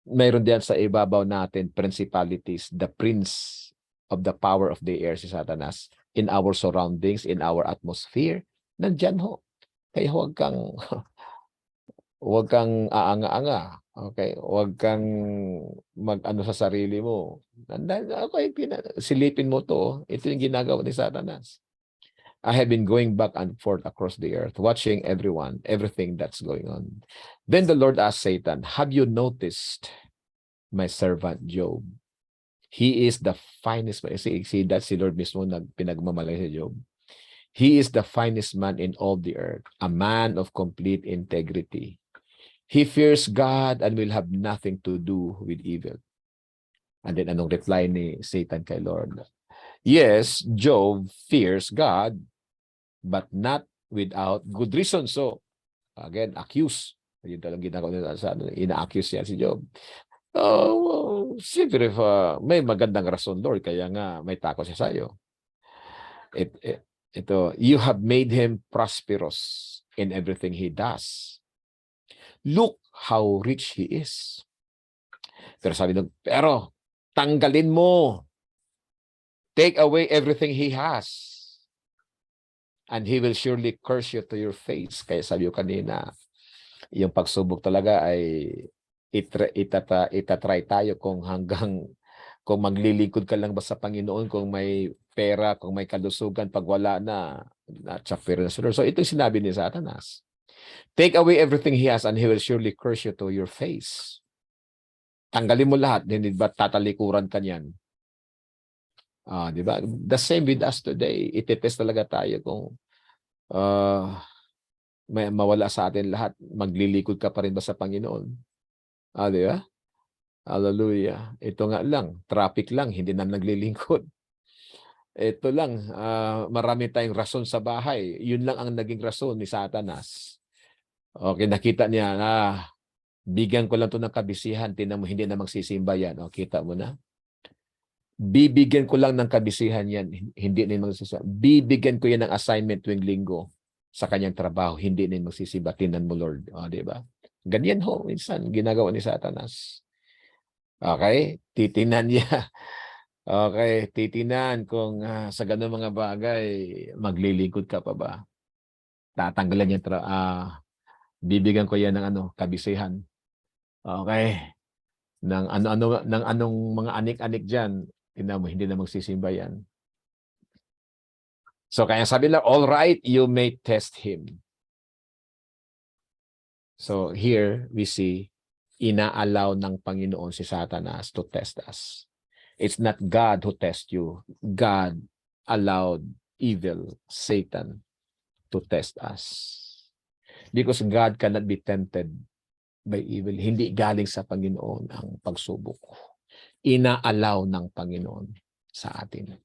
[SPEAKER 1] mayroon diyan sa ibabaw natin principalities, the prince of the power of the air, si Satanas, in our surroundings, in our atmosphere. Nandyan ho. Kaya huwag kang aanga-anga. Okay? Huwag kang mag-ano sa sarili mo. Okay, silipin mo to. Ito yung ginagawa ni Satanas. I have been going back and forth across the earth, watching everything that's going on. Then the Lord asked Satan, have you noticed my servant Job? He is the finest man. See that si Lord mismo pinagmamalaki si Job. He is the finest man in all the earth, a man of complete integrity. He fears God and will have nothing to do with evil. And then anong reply ni Satan kay Lord? Yes, Job fears God, but not without good reason. So, again, accuse. Yun talagang ginagawa nila sa ina-accuse niya si Job. Siyempre, may magandang rason, Lord, kaya nga may takot siya sa iyo. Ito, you have made him prosperous in everything he does. Look how rich he is. Pero tanggalin mo. Take away everything he has. And he will surely curse you to your face. Kaya sabi ko kanina, yung pagsubok talaga ay itatry tayo kung maglilingkod ka lang ba sa Panginoon, kung may pera, kung may kalusugan, pag wala na chapter na sila. So ito yung sinabi ni Satanas. Take away everything he has and he will surely curse you to your face. Tanggalin mo lahat, hindi ba tatalikuran ka niyan? Di ba? The same with us today. Itetest talaga tayo kung may mawala sa atin lahat. Maglilikod ka pa rin ba sa Panginoon? Di ba? Hallelujah. Ito nga lang, traffic lang, hindi na naglilingkod. Ito lang, marami tayong rason sa bahay. Yun lang ang naging rason ni Satanas. Okay, nakita niya, bigyan ko lang to ng kabisihan, tinan mo, hindi na magsisimba yan. O, kita mo na? Bibigyan ko lang ng kabisihan yan, hindi na magsisimba. Bibigyan ko yan ng assignment tuwing linggo sa kanyang trabaho, hindi na magsisimba. Tinan mo, Lord. O, diba? Ganyan ho, minsan, ginagawa ni Satanas. Okay? Titinan niya. Okay, titinan kung sa ganung mga bagay, maglilingkod ka pa ba? Tatanggalan niya, bibigyan ko yan ng kabisihan. Okay? Ng anong mga anik-anik diyan, tingnan mo, hindi na magsisimba yan. So, kaya sabi lang, all right, you may test him. So, here we see, ina-allow ng Panginoon si Satanas to test us. It's not God who tests you. God allowed evil, Satan, to test us. Because God cannot be tempted by evil. Hindi galing sa Panginoon ang pagsubok. Ina-allow ng Panginoon sa atin.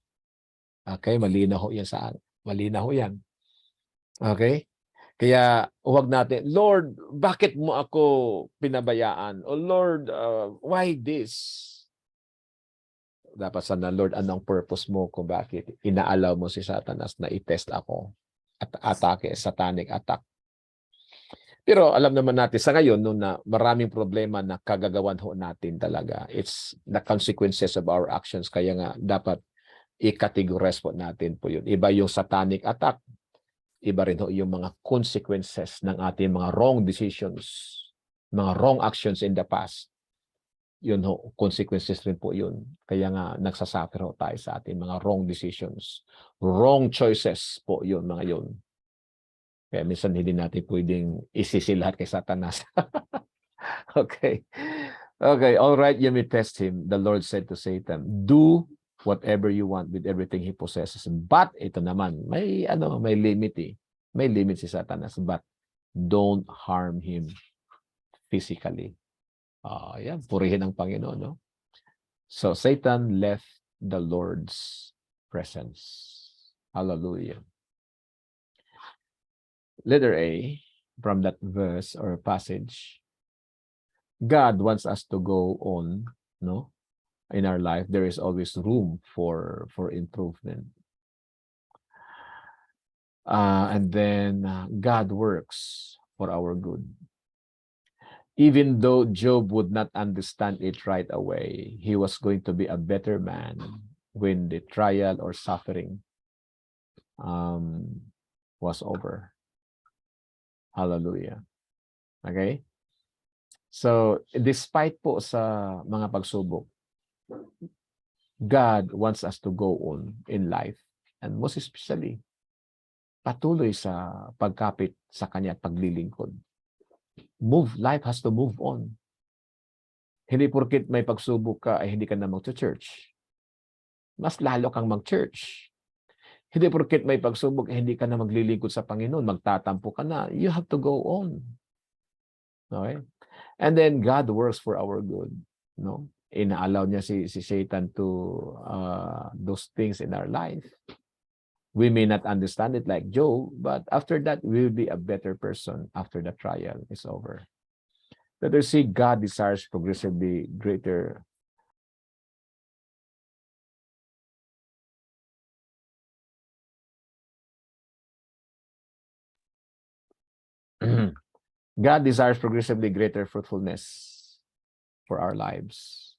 [SPEAKER 1] Okay? Malinaw yan malinaw yan. Okay? Kaya huwag natin, Lord, bakit mo ako pinabayaan? O Lord, why this? Dapat sana, Lord, anong purpose mo kung bakit ina-allow mo si Satanas na i-test ako at atake, satanic attack. Pero alam naman natin sa ngayon na maraming problema na kagagawan ho natin talaga. It's the consequences of our actions. Kaya nga dapat i-categorize po natin po yun. Iba yung satanic attack. Iba rin ho yung mga consequences ng ating mga wrong decisions, mga wrong actions in the past. Yun ho, consequences rin po yun. Kaya nga nagsasuffer ho tayo sa ating mga wrong decisions. Wrong choices po yun, mga yun. Kaya minsan hindi natin pwedeng isisi lahat kay Satanas. Okay. Okay, all right, you may test him. The Lord said to Satan, do whatever you want with everything he possesses. But ito naman, may limit eh. May limit si Satanas, but don't harm him physically. Yan, purihin ang Panginoon, no? So Satan left the Lord's presence. Hallelujah. Letter A, from that verse or passage, God wants us to go on, no? In our life, there is always room for improvement. And then God works for our good. Even though Job would not understand it right away, he was going to be a better man when the trial or suffering was over. Hallelujah. Okay? So, despite po sa mga pagsubok, God wants us to go on in life. And most especially, patuloy sa pagkapit sa Kanya at paglilingkod. Life has to move on. Hindi porket may pagsubok ka ay hindi ka na mag-church. Mas lalo kang mag-church. Hindi porket may pagsubok ay hindi ka na maglilingkod sa Panginoon, magtatampo ka na. You have to go on. Okay? And then God works for our good. No? Ina-allow niya si Satan to those things in our life. We may not understand it like Job, but after that, we will be a better person after the trial is over. Let us see, God desires progressively greater God desires progressively greater fruitfulness for our lives.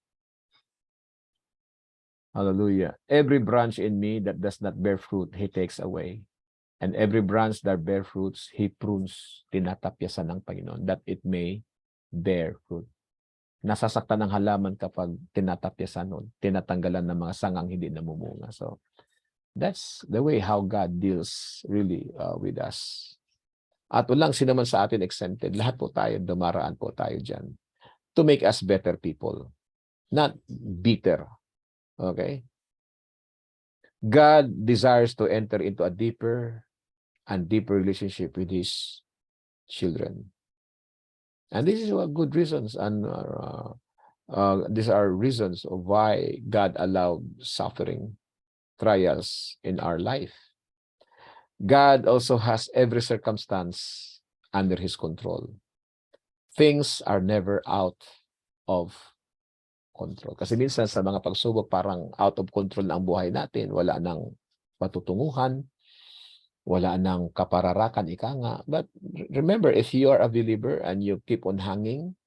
[SPEAKER 1] Hallelujah. Every branch in me that does not bear fruit, He takes away. And every branch that bear fruits, He prunes, tinatapyasan ng Panginoon, that it may bear fruit. Nasasaktan ng halaman kapag tinatapyasan nun, tinatanggalan ng mga sangang hindi namumunga. So, that's the way how God deals really with us. At walang sino man sa atin exempted. Lahat po tayo, dumaraan po tayo dyan. To make us better people. Not bitter. Okay? God desires to enter into a deeper and deeper relationship with His children. And this is good reasons, and these are reasons of why God allowed suffering, trials in our life. God also has every circumstance under His control. Things are never out of control. Kasi minsan sa mga pagsubok, parang out of control na ang buhay natin. Wala nang patutunguhan, wala nang kapararakan, ika nga. But remember, if you are a believer and you keep on hanging,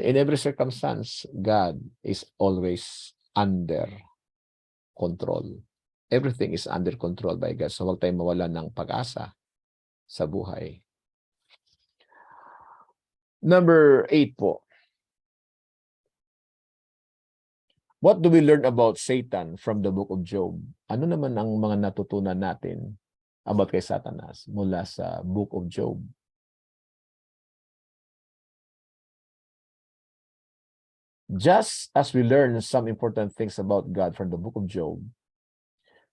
[SPEAKER 1] in every circumstance, God is always under control. Everything is under control by God. So huwag tayong mawala ng pag-asa sa buhay. Number 8 po. What do we learn about Satan from the book of Job? Ano naman ang mga natutunan natin about kay Satanas mula sa book of Job? Just as we learn some important things about God from the book of Job,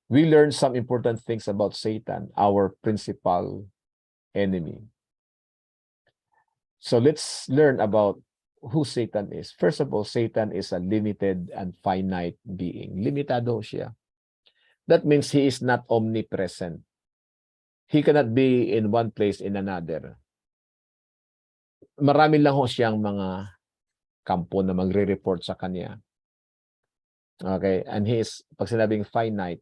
[SPEAKER 1] we learn some important things about Satan, our principal enemy. So let's learn about who Satan is. First of all, Satan is a limited and finite being. Limitado siya. That means he is not omnipresent. He cannot be in one place in another. Marami lang ho siyang mga kampo na magre-report sa kanya. Okay? And he is, pag sinabing finite,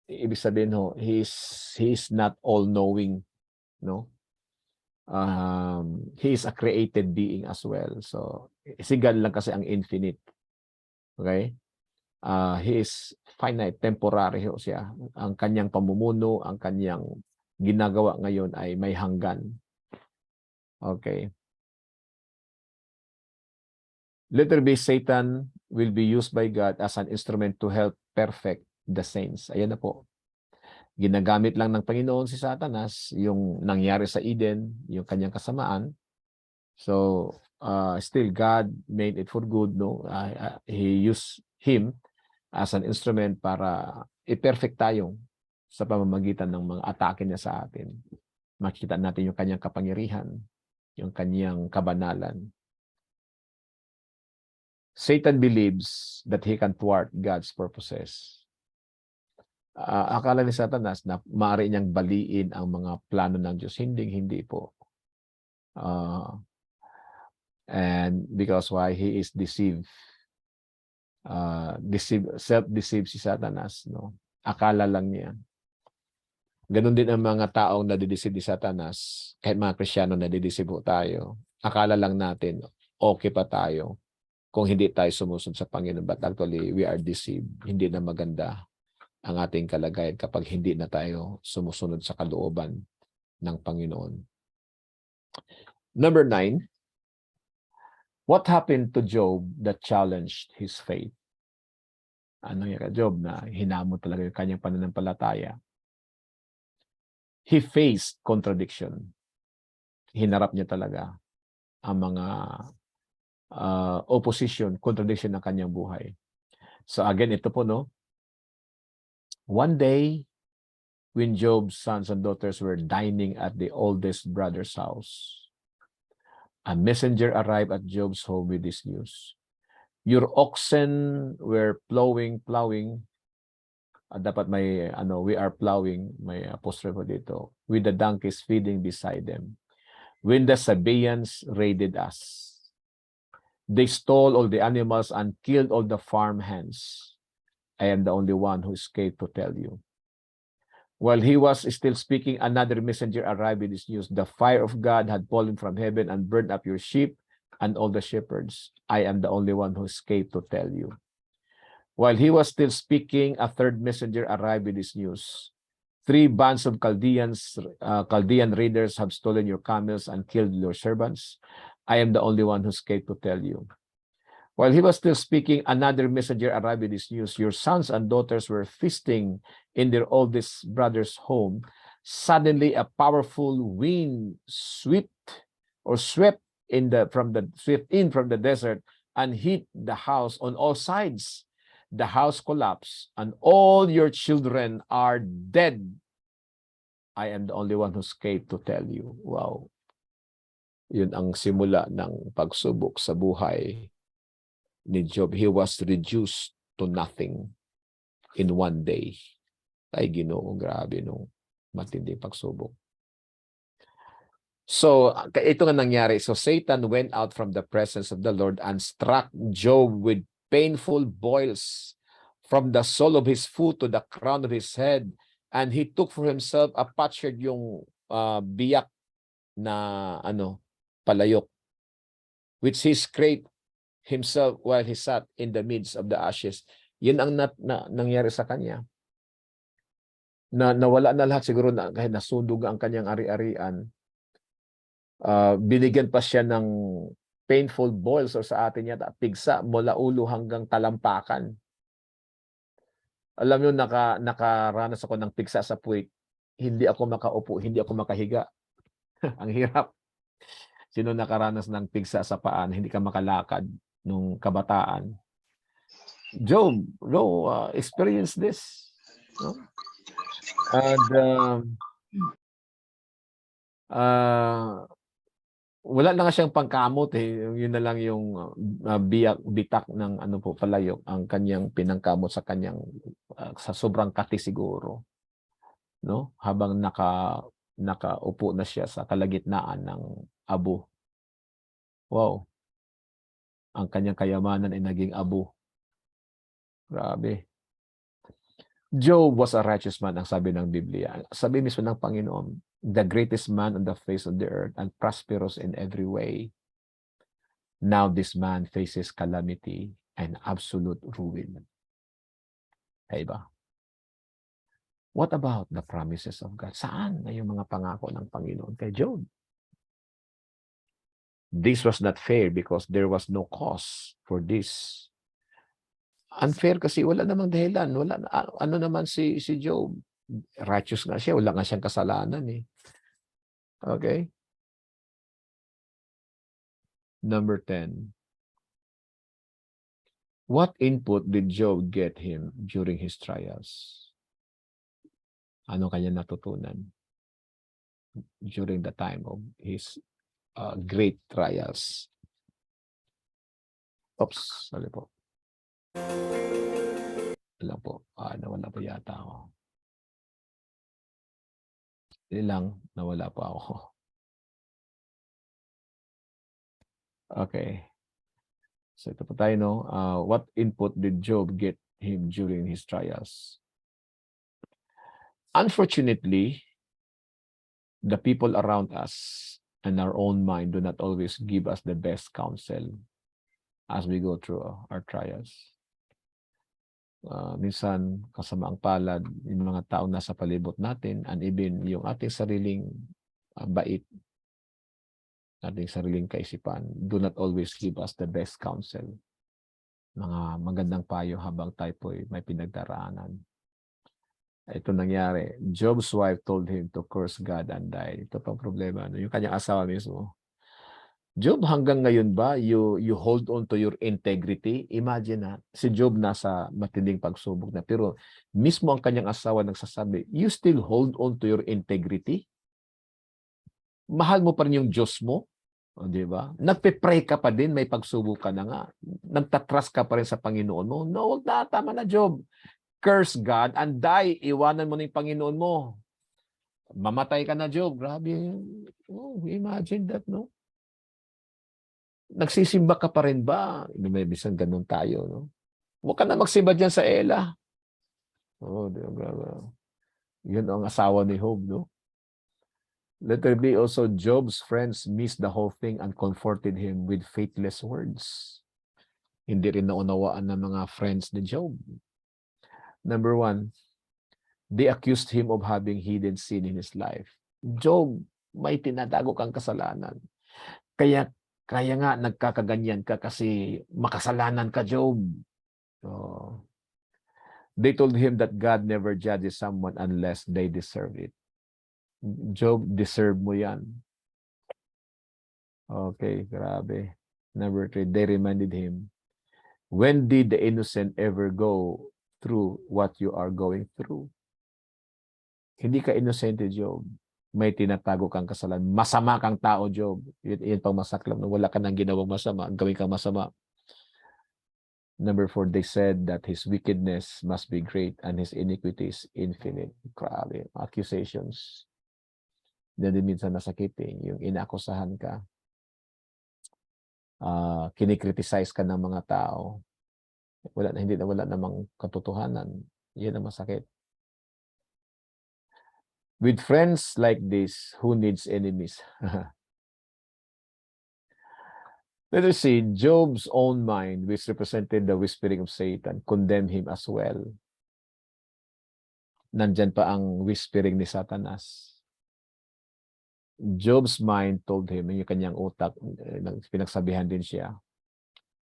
[SPEAKER 1] ibig sabihin ho, he is not all-knowing. No? He is a created being as well. So, si God lang kasi ang infinite. Okay? He is finite, temporary ho siya. Ang kanyang pamumuno, ang kanyang ginagawa ngayon ay may hanggan. Okay. Letter B, Satan will be used by God as an instrument to help perfect the saints. Ayan na po. Ginagamit lang ng Panginoon si Satanas, yung nangyari sa Eden, yung kanyang kasamaan. So, still God made it for good, no? He used him as an instrument para i-perfect tayo sa pamamagitan ng mga atake niya sa atin. Makikita natin yung kanyang kapangyarihan, yung kanyang kabanalan. Satan believes that he can thwart God's purposes. Akala ni Satanas na maaari niyang baliin ang mga plano ng Diyos. Hindi po. And because why? He is deceived. Self-deceived si Satanas. No? Akala lang niya. Ganon din ang mga taong nadideceive ni Satanas. Kahit mga Kristiyano nadideceive po tayo. Akala lang natin, okay pa tayo kung hindi tayo sumusunod sa Panginoon. But actually, we are deceived. Hindi na maganda ang ating kalagayan kapag hindi na tayo sumusunod sa kalooban ng Panginoon. Number 9, what happened to Job that challenged his faith? Ano yung Job na hinamon talaga yung kanyang pananampalataya? He faced contradiction. Hinarap niya talaga ang mga opposition, contradiction ng kanyang buhay. So again, ito po, no? One day, when Job's sons and daughters were dining at the oldest brother's house, a messenger arrived at Job's home with this news. Your oxen were plowing. Dapat may, we are plowing, may apostrophe dito, with the donkeys feeding beside them. When the Sabaeans raided us, they stole all the animals and killed all the farm hands. I am the only one who escaped to tell you. While he was still speaking, another messenger arrived with this news. The fire of God had fallen from heaven and burned up your sheep and all the shepherds. I am the only one who escaped to tell you. While he was still speaking, a third messenger arrived with this news. 3 bands of Chaldean raiders have stolen your camels and killed your servants. I am the only one who escaped to tell you. While he was still speaking, another messenger arrived with this news. Your sons and daughters were feasting in their oldest brother's home. Suddenly, a powerful wind swept in from the desert and hit the house on all sides. the house collapsed, and all your children are dead. I am the only one who escaped to tell you. Wow. Yun ang simula ng pagsubok sa buhay ni Job. He was reduced to nothing in one day. Ay, Ginoo, grabe nung matinding pagsubok. So, ito nga nangyari. So, Satan went out from the presence of the Lord and struck Job with painful boils from the sole of his foot to the crown of his head. And he took for himself a potsherd, yung biyak na palayok, which he scraped himself while he sat in the midst of the ashes. Yun ang nangyari sa kanya. Nawala na lahat siguro, kahit nasundog ang kanyang ari-arian. Binigyan pa siya ng painful boils, or sa atin yata pigsa mula ulo hanggang talampakan. Alam niyo, nakaranas ako ng pigsa sa puwit. Hindi ako makaupo, hindi ako makahiga. Ang hirap. Sino nakaranas ng pigsa sa paa, hindi ka makalakad nung kabataan? Job, experience this, no? And wala na nga siyang pangkamot eh. Yun na lang yung bitak ng palayok ang kanyang pinangkamot sa kanyang sa sobrang kati siguro, no? Habang nakaupo na siya sa kalagitnaan ng abo. Wow. Ang kanyang kayamanan ay naging abo. Grabe. Job was a righteous man, ang sabi ng Biblia. Sabi mismo ng Panginoon, the greatest man on the face of the earth and prosperous in every way. Now this man faces calamity and absolute ruin. Diba? What about the promises of God? Saan na yung mga pangako ng Panginoon kay Job? This was not fair because there was no cause for this. Unfair kasi wala namang dahilan. Ano naman si Job? Righteous nga siya. Wala nga siyang kasalanan eh. Okay? Number 10. What input did Job get him during his trials? Ano kanya natutunan during the time of his great trials? Oops, sorry po. Wala po. Nawala po yata ako. Hindi lang, nawala po ako. Okay. So ito po tayo, no? What input did Job get him during his trials? Unfortunately, the people around us and our own mind do not always give us the best counsel as we go through our trials. Minsan, kasamaang palad, yung mga tao nasa palibot natin, and even yung ating sariling bait, ating sariling kaisipan, do not always give us the best counsel. Mga magandang payo habang tayo po may pinagdaraanan. Ito nangyari. Job's wife told him to curse God and die. Ito pang problema. Yung kanyang asawa mismo. Job, hanggang ngayon ba you hold on to your integrity? Imagine na, si Job nasa matinding pagsubok na, pero mismo ang kanyang asawa nagsasabi, you still hold on to your integrity? Mahal mo pa rin yung Diyos mo? O, di ba? Nagpe-pray ka pa din, may pagsubok ka na nga. Nagtatrust ka pa rin sa Panginoon mo. No, tama na, Job. Curse God and die. Iwanan mo na yung Panginoon mo. Mamatay ka na, Job. Grabe. Oh, imagine that, no? Nagsisimba ka pa rin ba? May bisan ganun tayo, no? Huwag ka na magsimba dyan sa Ela. Oh, yun ang asawa ni Job, no? Letter B, also Job's friends missed the whole thing and comforted him with faithless words. Hindi rin naunawaan ng mga friends ni Job. Number 1, they accused him of having hidden sin in his life. Job, may tinatago kang kasalanan. Kaya nga nagkakaganyan ka kasi makasalanan ka, Job. So, they told him that God never judges someone unless they deserve it. Job, deserve mo yan. Okay, grabe. Number 3, they reminded him, When did the innocent ever go through what you are going through? Hindi ka inosente, Job. May tinatago kang kasalanan. Masama kang tao, Job. Yun pang masaklap na wala ka nang ginawang masama. Gawin kang masama. Number 4, they said that his wickedness must be great and his iniquities infinite. Grabe. Accusations. Na din minsan nasakitin. Yung inaakusahan ka. Kinikriticize ka ng mga tao. Hindi na wala namang katotohanan. Yan ang masakit. With friends like this, who needs enemies? Let us see, Job's own mind, which represented the whispering of Satan, condemned him as well. Nandyan pa ang whispering ni Satanas. Job's mind told him, yung kanyang utak, pinagsabihan din siya,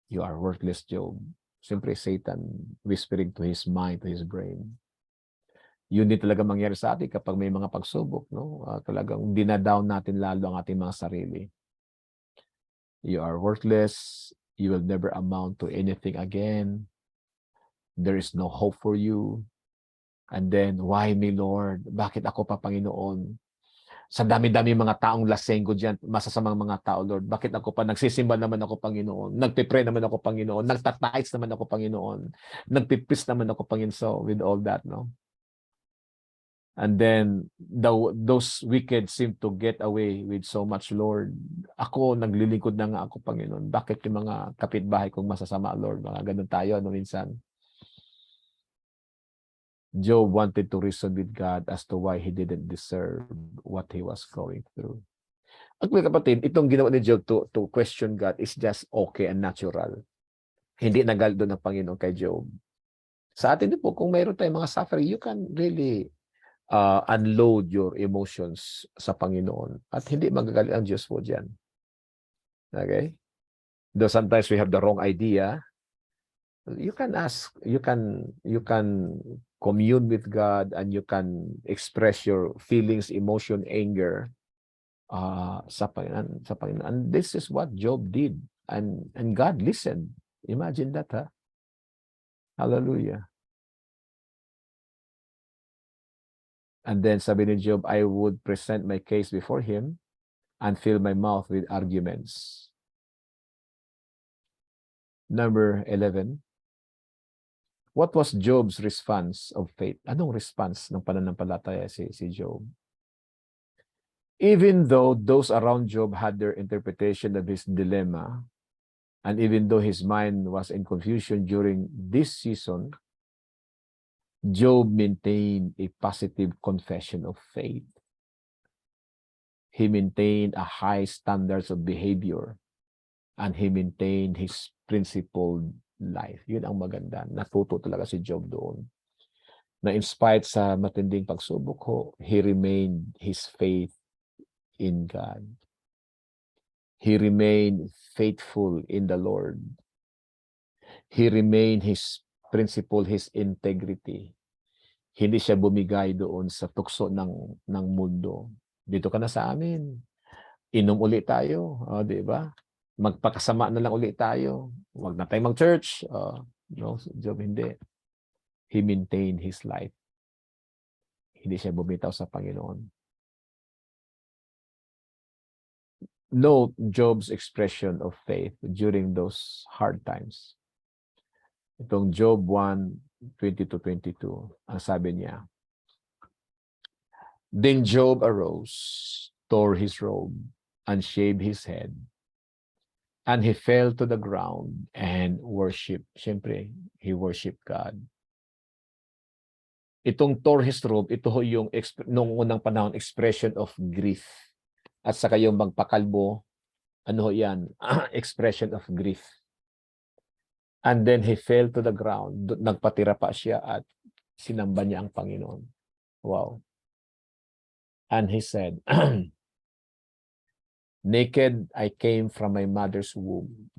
[SPEAKER 1] you are worthless, Job. Siyempre, Satan whispering to his mind, to his brain. Yun din talaga mangyari sa atin kapag may mga pagsubok, no? Talagang dinadown natin lalo ang ating mga sarili. You are worthless. You will never amount to anything again. There is no hope for you. And then, why me, Lord? Bakit ako pa, Panginoon? Sa dami-dami mga taong lasenggo dyan, masasamang mga tao, Lord. Bakit ako pa? Nagsisimba naman ako, Panginoon. Nagpipray naman ako, Panginoon. Nagtatights naman ako, Panginoon. Nagpipris naman ako, Panginoon. So, with all that, no? And then, those wicked seem to get away with so much, Lord. Ako, naglilingkod na nga ako, Panginoon. Bakit yung mga kapitbahay kong masasama, Lord? Mga ganun tayo, no, minsan. Job wanted to reason with God as to why he didn't deserve what he was going through. At mga kapatid, itong ginawa ni Job to question God is just okay and natural. Hindi nagal doon ng Panginoon kay Job. Sa atin din po, kung mayroon tayong mga suffering, you can really unload your emotions sa Panginoon. At hindi magagalit ang Diyos po dyan. Okay? Though sometimes we have the wrong idea, you can ask, you can commune with God and you can express your feelings, emotion, anger sa Panginoon. And this is what Job did. And God listened. Imagine that, ha? Hallelujah. And then sabi ni Job, I would present my case before him and fill my mouth with arguments. Number 11. What was Job's response of faith? Anong response ng pananampalataya si Job? Even though those around Job had their interpretation of his dilemma, and even though his mind was in confusion during this season, Job maintained a positive confession of faith. He maintained a high standards of behavior, and he maintained his principled life. Yun ang maganda. Natuto talaga si Job doon. Na in spite sa matinding pagsubok ho, he remained his faith in God. He remained faithful in the Lord. He remained his principle, his integrity. Hindi siya bumigay doon sa tukso ng mundo. Dito ka na sa amin. Inom ulit tayo. Di ba? Magpakasama na lang ulit tayo. Huwag na tayong mag-church. No, Job hindi. He maintained his life. Hindi siya bumitaw sa Panginoon. Note Job's expression of faith during those hard times. Itong Job 1:20-22, ang sabi niya, Then Job arose, tore his robe, and shaved his head, and he fell to the ground and worshiped. Siyempre, he worshiped God. Itong tore his robe, ito ho yung nung unang panahon, expression of grief. At saka yung magpakalbo, ano ho yan? Expression of grief. And then he fell to the ground. Nagpatira pa siya at sinamba niya ang Panginoon. Wow. And he said, Naked I came from my mother's womb,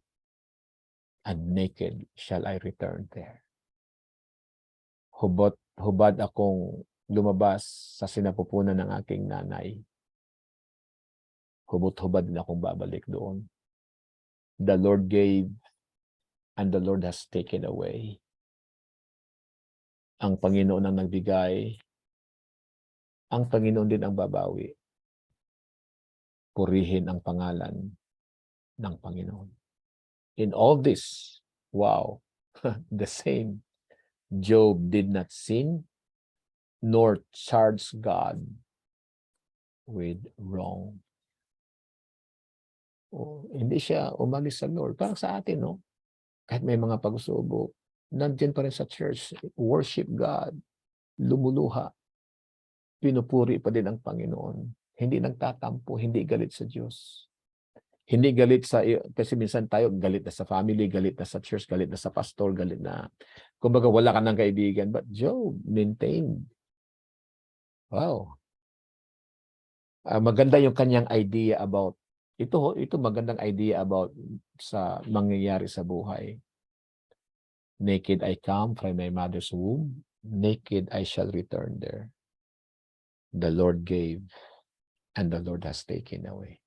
[SPEAKER 1] and naked shall I return there. Hubad akong lumabas sa sinapupunan ng aking nanay. Hubad din akong babalik doon. The Lord gave, and the Lord has taken away. Ang Panginoon ang nagbigay, ang Panginoon din ang babawi. Purihin ang pangalan ng Panginoon. In all this, wow, the same. Job did not sin nor charge God with wrong. Hindi siya umalis sa Lord. Parang sa atin, no? Kahit may mga pagsubok, nandiyan pa rin sa church, worship God, lumuluha, pinupuri pa din ang Panginoon. Hindi nagtatampo, hindi galit sa Diyos. Hindi galit sa, kasi minsan tayo galit na sa family, galit na sa church, galit na sa pastor, galit na, kumbaga wala ka ng kaibigan. But Job maintained. Wow. Maganda yung kanyang idea about, ito magandang idea about sa mangyayari sa buhay. Naked I come from my mother's womb, naked I shall return there. The Lord gave, and the Lord has taken away.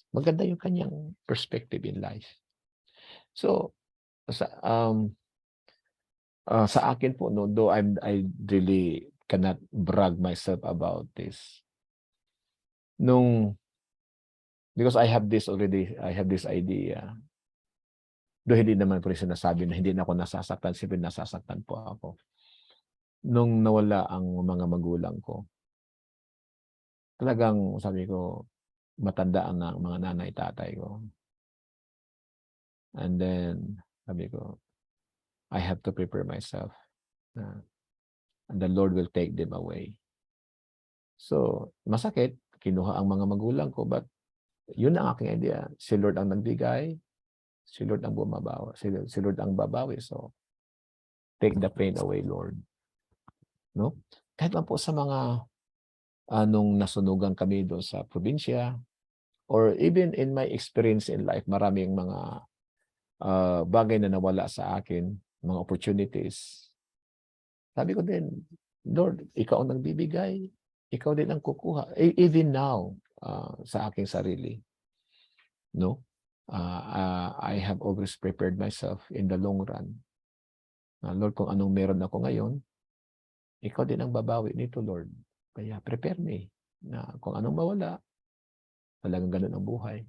[SPEAKER 1] Maganda yung kanyang perspective in life. So, sa akin po, no, though I really cannot brag myself about this. Because I have this idea. Though hindi naman po rin sinasabi na hindi na ako nasasaktan, siyempre nasasaktan po ako. Nung nawala ang mga magulang ko, talagang sabi ko, matanda ang mga nanay, tatay ko. And then, sabi ko, I have to prepare myself. And the Lord will take them away. So, masakit, kinuha ang mga magulang ko, but yun ang aking idea. Si Lord ang nagbigay, si Lord ang bumabawi, si Lord ang babawi. So, take the pain away, Lord. No? Kahit man po sa mga nung nasunugan kami doon sa probinsya, or even in my experience in life, maraming mga bagay na nawala sa akin, mga opportunities. Sabi ko din, Lord, ikaw ang nagbibigay, ikaw din ang kukuha. Even now, sa aking sarili, no? I have always prepared myself in the long run. Lord, kung anong meron ako ngayon, ikaw din ang babawi nito, Lord. Kaya prepare me na kung anong mawala, talagang ganun ang buhay.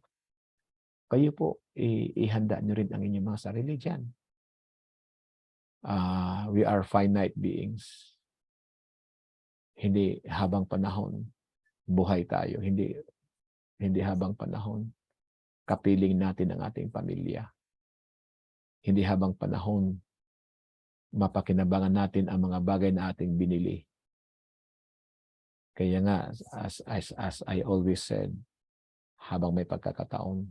[SPEAKER 1] Kayo po, ihanda nyo rin ang inyong mga sarili dyan. We are finite beings. Hindi habang panahon, buhay tayo. Hindi habang panahon, kapiling natin ang ating pamilya. Hindi habang panahon, mapakinabangan natin ang mga bagay na ating binili. Kaya nga, as I always said, habang may pagkakataon,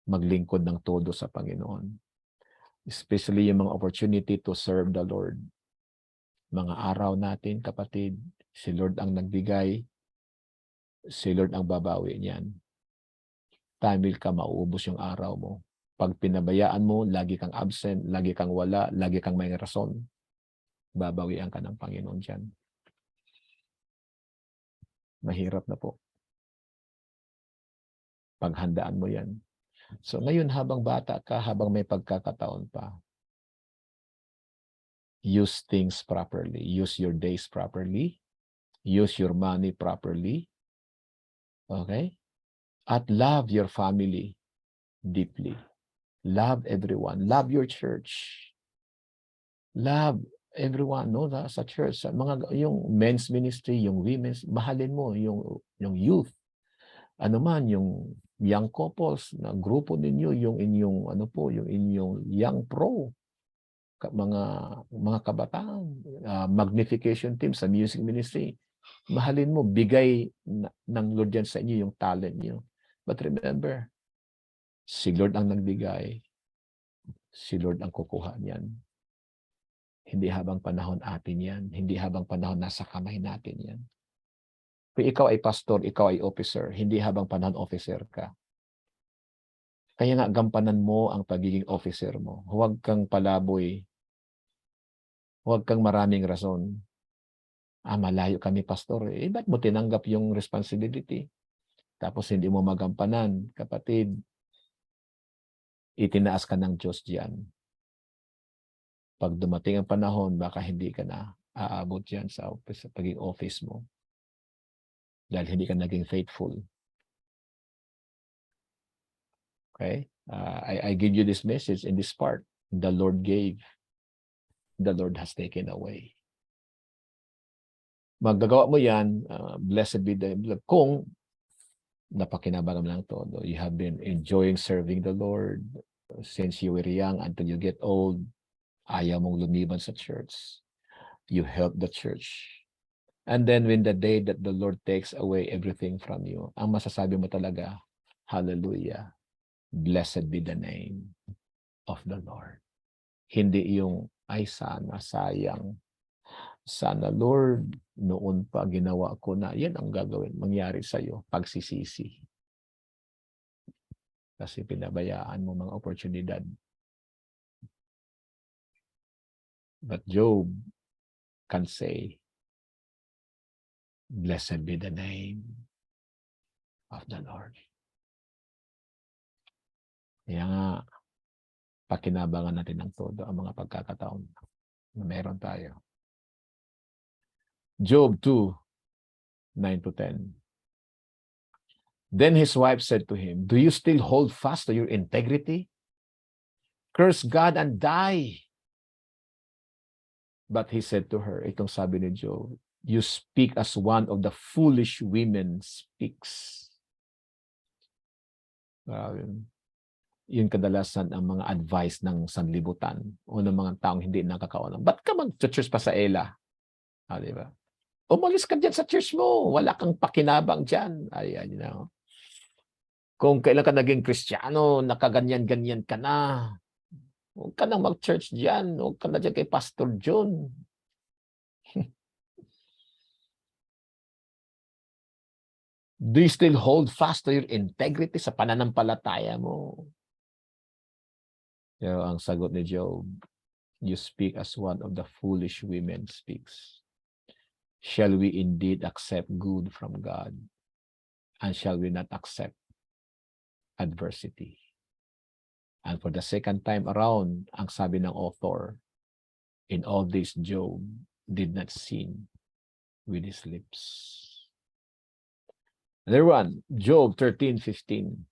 [SPEAKER 1] maglingkod ng todo sa Panginoon. Especially yung mga opportunity to serve the Lord. Mga araw natin, kapatid, si Lord ang nagbigay, si Lord ang babawi niyan. Time will come, mauubos yung araw mo. Pag pinabayaan mo, lagi kang absent, lagi kang wala, lagi kang may rason, babawian ka ng Panginoon dyan. Mahirap na po. Paghandaan mo yan. So ngayon, habang bata ka, habang may pagkakataon pa, use things properly. Use your days properly. Use your money properly. Okay? At love your family deeply. Love everyone. Love your church. Love everyone, no? Sa church, sa yung men's ministry, yung women's, mahalin mo yung youth. Ano man, yung young couples na grupo ninyo, yung inyong young pro, mga kabataan, magnification team sa music ministry. Mahalin mo, bigay ng Lord yan sa inyo yung talent niyo. But remember, si Lord ang nagbigay, si Lord ang kukuha niyan. Hindi habang panahon atin yan. Hindi habang panahon nasa kamay natin yan. Kung ikaw ay pastor, ikaw ay officer, hindi habang panahon officer ka. Kaya nga, gampanan mo ang pagiging officer mo. Huwag kang palaboy. Huwag kang maraming rason. Malayo kami, pastor. Ba't mo tinanggap yung responsibility? Tapos hindi mo magampanan, kapatid. Itinaas ka ng Diyos diyan. Pag dumating ang panahon, baka hindi ka na aabot yan sa office, sa pagiging office mo. Dahil hindi ka naging faithful. Okay? I give you this message in this part. The Lord gave. The Lord has taken away. Magagawa mo yan, blessed be the Lord. Kung napakinabangan lang todo, you have been enjoying serving the Lord since you were young until you get old, ayaw mong lumiban sa church. You help the church. And then when the day that the Lord takes away everything from you, ang masasabi mo talaga, hallelujah, blessed be the name of the Lord. Hindi yung, ay sana, sayang, sana Lord, noon pa ginawa ko na, yan ang gagawin, mangyari sa'yo, pagsisisi. Kasi pinabayaan mo mga oportunidad. But Job can say, blessed be the name of the Lord. Kaya nga, pakinabangan natin ng todo ang mga pagkakataon na meron tayo. Job 2, 9-10. Then his wife said to him, do you still hold fast to your integrity? Curse God and die. But he said to her, itong sabi ni Job, you speak as one of the foolish women speaks. Yun kadalasan ang mga advice ng sanlibutan o ng mga taong hindi nakakaalam. Ba't ka mag-church pa sa ELA? Di ba? Umalis ka dyan sa church mo. Wala kang pakinabang dyan. Ayan, you know. Kung kailan ka naging Kristiyano, nakaganyan-ganyan ka na. Huwag ka nang mag-church dyan. Huwag ka na dyan kay Pastor John. Do you still hold fast to your integrity sa pananampalataya mo? Pero ang sagot ni Job, you speak as one of the foolish women speaks. Shall we indeed accept good from God? And shall we not accept adversity? And for the second time around, ang sabi ng author, in all this Job did not sin with his lips. Another one, Job 13:15.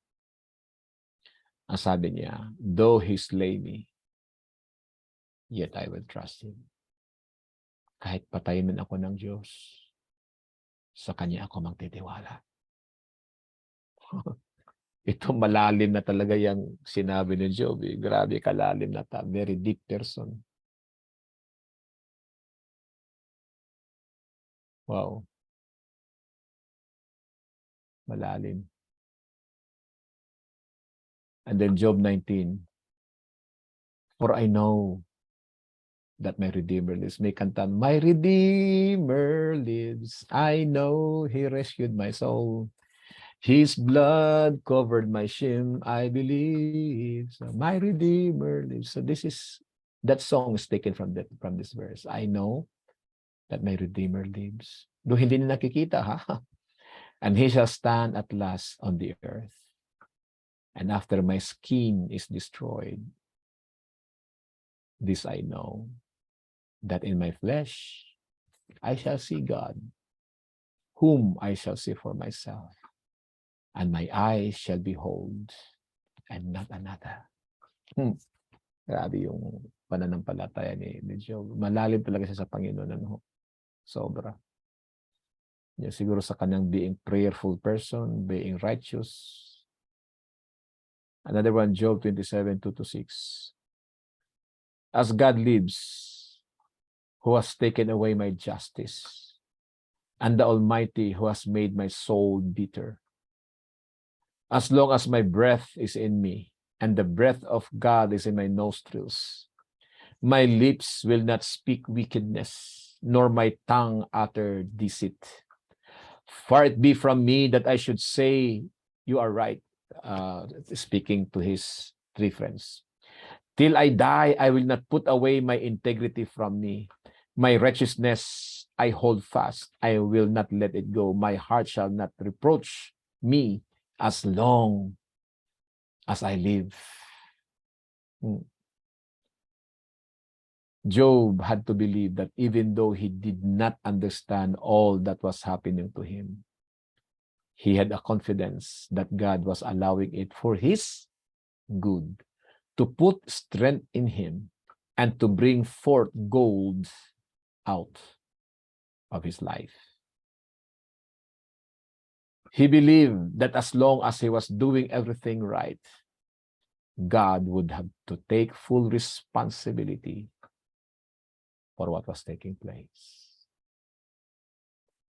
[SPEAKER 1] Ang sabi niya, though he slay me, yet I will trust him. Kahit patayin man ako ng Diyos, sa Kanya ako magtitiwala. Ito malalim na talaga yung sinabi ni Job. Grabe kalalim na ta. Very deep person. Wow. Malalim. And then Job 19. For I know that my Redeemer lives. May kanta, my Redeemer lives. I know He rescued my soul. His blood covered my shame, I believe. So my Redeemer lives. So that song is taken from this verse. I know that my Redeemer lives. Doon hindi niya nakikita, ha? And He shall stand at last on the earth. And after my skin is destroyed, this I know, that in my flesh I shall see God, whom I shall see for myself. And my eyes shall behold, and not another. Grabe yung pananampalataya ni Job. Malalim talaga siya sa Panginoon. Ano? Sobra. Yan, siguro sa kanyang being prayerful person, being righteous. Another one, Job 27:2-6. As God lives, who has taken away my justice, and the Almighty who has made my soul bitter. As long as my breath is in me, and the breath of God is in my nostrils, my lips will not speak wickedness, nor my tongue utter deceit. Far it be from me that I should say, you are right, speaking to his three friends. Till I die, I will not put away my integrity from me. My righteousness I hold fast. I will not let it go. My heart shall not reproach me as long as I live. Job had to believe that even though he did not understand all that was happening to him, he had a confidence that God was allowing it for his good, to put strength in him and to bring forth gold out of his life. He believed that as long as he was doing everything right, God would have to take full responsibility for what was taking place.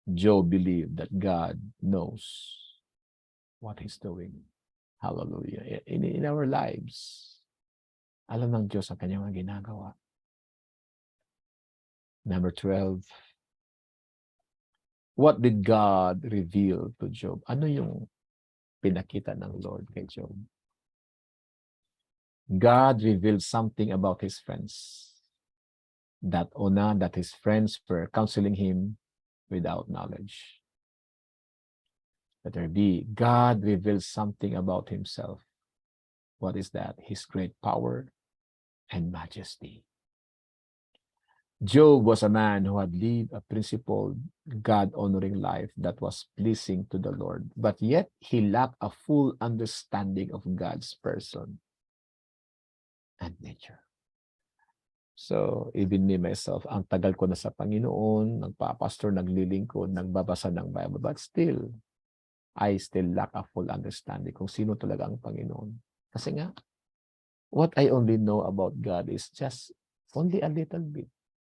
[SPEAKER 1] Job believed that God knows what he's doing. Hallelujah. In our lives, alam ng Diyos ang kanyang mga ginagawa. Number 12, what did God reveal to Job? Ano yung pinakita ng Lord kay Job? God revealed something about his friends. That his friends were counseling him without knowledge. Letter B, God reveals something about himself. What is that? His great power and majesty. Job was a man who had lived a principled, God-honoring life that was pleasing to the Lord, but yet he lacked a full understanding of God's person and nature. So, even me myself, ang tagal ko na sa Panginoon, nagpapastor, naglilingkod, nagbabasa ng Bible, but still, I still lack a full understanding kung sino talaga ang Panginoon. Kasi nga, what I only know about God is just only a little bit,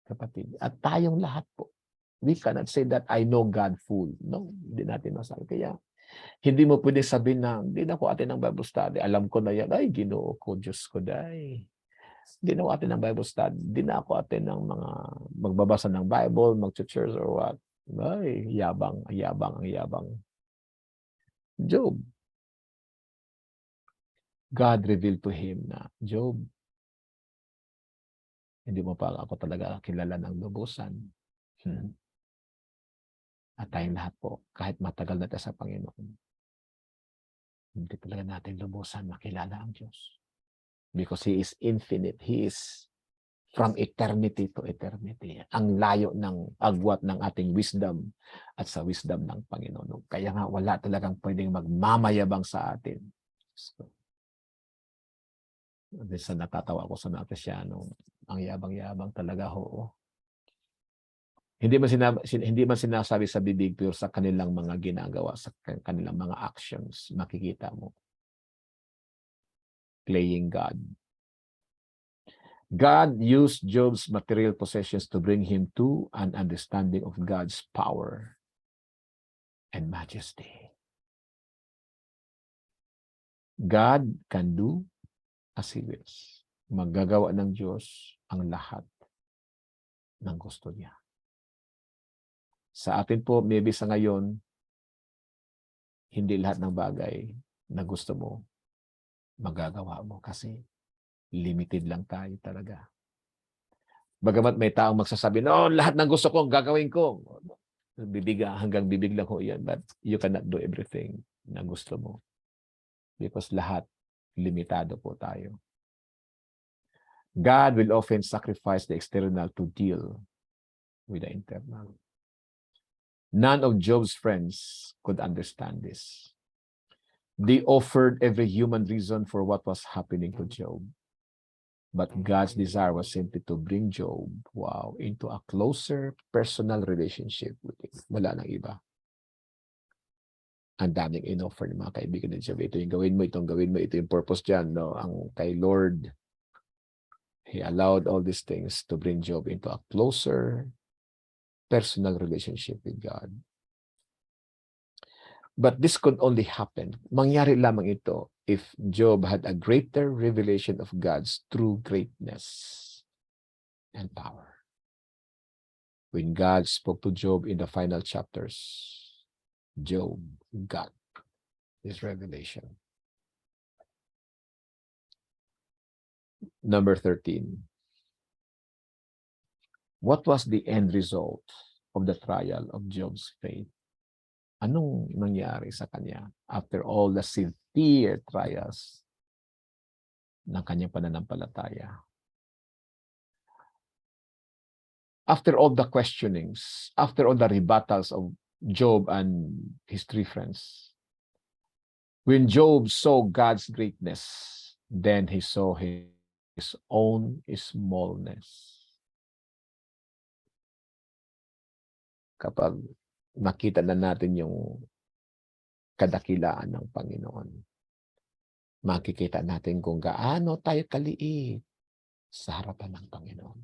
[SPEAKER 1] kapatid. At tayong lahat po, we cannot say that I know God full. No, hindi natin masabi. Kaya, hindi mo pwede sabihin na, hindi na ako atin ng Bible study. Alam ko na yan. Ay, Ginoo ko, Diyos ko, day. Hindi na ako atin ng Bible study. Hindi na ako atin ng mga magbabasa ng Bible, mag-church or what. Ay, yabang. Job. God revealed to him na, Job, hindi mo pa ako talaga kilala ng lubusan. At tayong lahat po, kahit matagal na tayo sa Panginoon, hindi talaga natin lubusan makilala ang Diyos. Because He is infinite. He is from eternity to eternity. Ang layo ng agwat ng ating wisdom at sa wisdom ng Panginoon. Kaya nga wala talagang pwedeng magmamayabang sa atin. So, sa natatawa ko sa Kristyano, ang yabang-yabang talaga ho. Hindi man sinasabi sa bibig, pero sa kanilang mga ginagawa, sa kanilang mga actions, makikita mo. Playing God. God used Job's material possessions to bring him to an understanding of God's power and majesty. God can do as He wills. Maggagawa ng Diyos ang lahat ng gusto niya. Sa atin po, maybe sa ngayon, hindi lahat ng bagay na gusto mo, magagawa mo kasi limited lang tayo talaga. Bagamat may taong magsasabi, no, lahat ng gusto ko, gagawin ko. Hanggang bibig lang ho yan, but you cannot do everything na gusto mo. Because lahat, limitado po tayo. God will often sacrifice the external to deal with the internal. None of Job's friends could understand this. They offered every human reason for what was happening to Job. But God's desire was simply to bring Job, into a closer personal relationship with Him. Wala nang iba. Ang daming in-offer ng mga kaibigan ni Job. Ito yung gawin mo, itong gawin mo, ito yung purpose dyan. No? Ang kay Lord, He allowed all these things to bring Job into a closer personal relationship with God. But this could only happen. Mangyari lamang ito if Job had a greater revelation of God's true greatness and power. When God spoke to Job in the final chapters, Job got this revelation. Number 13. What was the end result of the trial of Job's faith? Anong nangyari sa kanya after all the severe trials ng kanyang pananampalataya? After all the questionings, after all the rebuttals of Job and his three friends, when Job saw God's greatness, then he saw his own smallness. Kapag nakita na natin yung kadakilaan ng Panginoon, makikita natin kung gaano tayo kaliit sa harapan ng Panginoon.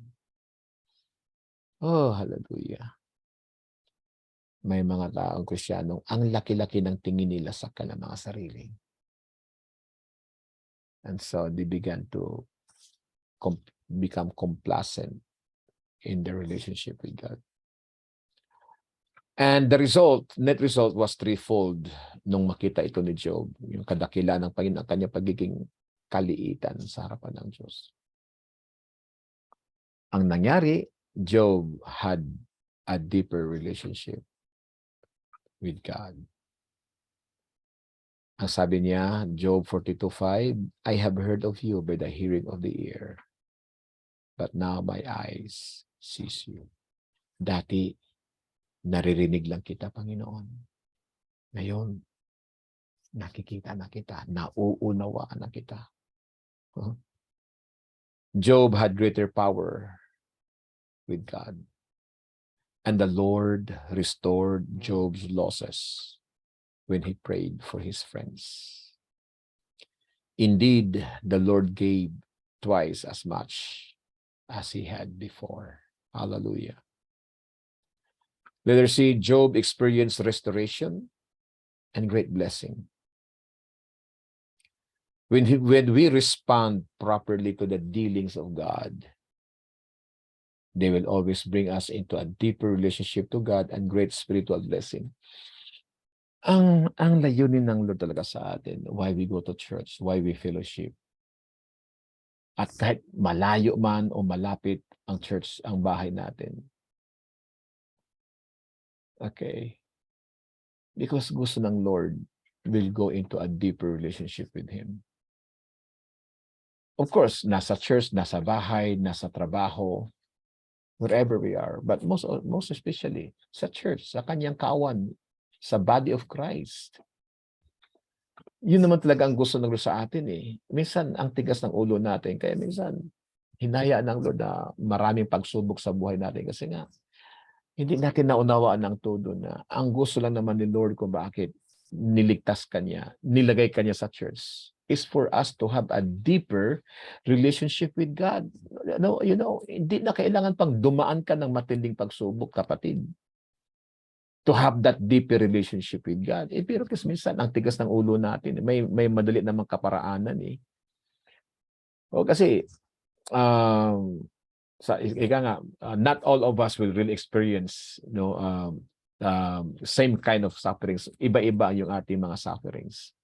[SPEAKER 1] Oh, hallelujah. May mga taong Kristiyanong ang laki-laki ng tingin nila sa kanilang mga sarili. And so they began to become complacent in their relationship with God. And the net result was threefold nung makita ito ni Job, yung kadakilaan ng Panginoon, ang kanyang pagiging kaliitan sa harapan ng Diyos. Ang nangyari, Job had a deeper relationship with God. Ang sabi niya, Job 42:5, I have heard of you by the hearing of the ear, but now my eyes sees you. Dati, naririnig lang kita, Panginoon. Ngayon, nakikita na kita, nauunawaan na kita. Job had greater power with God. And the Lord restored Job's losses when he prayed for his friends. Indeed, the Lord gave twice as much as he had before. Hallelujah. Let us see Job experienced restoration and great blessing. When we respond properly to the dealings of God, they will always bring us into a deeper relationship to God and great spiritual blessing. Ang layunin ng Lord talaga sa atin, why we go to church, why we fellowship. At kahit malayo man o malapit ang church, ang bahay natin. Okay. Because gusto ng Lord will go into a deeper relationship with Him. Of course, nasa church, nasa bahay, nasa trabaho, wherever we are, but most especially sa church, sa kanyang kawan, sa body of Christ. Yun naman talaga ang gusto ng Lord sa atin eh. Minsan, ang tigas ng ulo natin, kaya minsan, hinayaan ng Lord na maraming pagsubok sa buhay natin kasi nga, hindi natin naunawaan ng todo na ang gusto lang naman ni Lord kung bakit niligtas kanya, nilagay kanya sa church, is for us to have a deeper relationship with God. Hindi na kailangan pang dumaan ka ng matinding pagsubok, kapatid, to have that deeper relationship with God. Pero kasi minsan, ang tigas ng ulo natin, may madali namang kaparaanan eh. O kasi, not all of us will really experience same kind of sufferings. Iba-iba yung ating mga sufferings.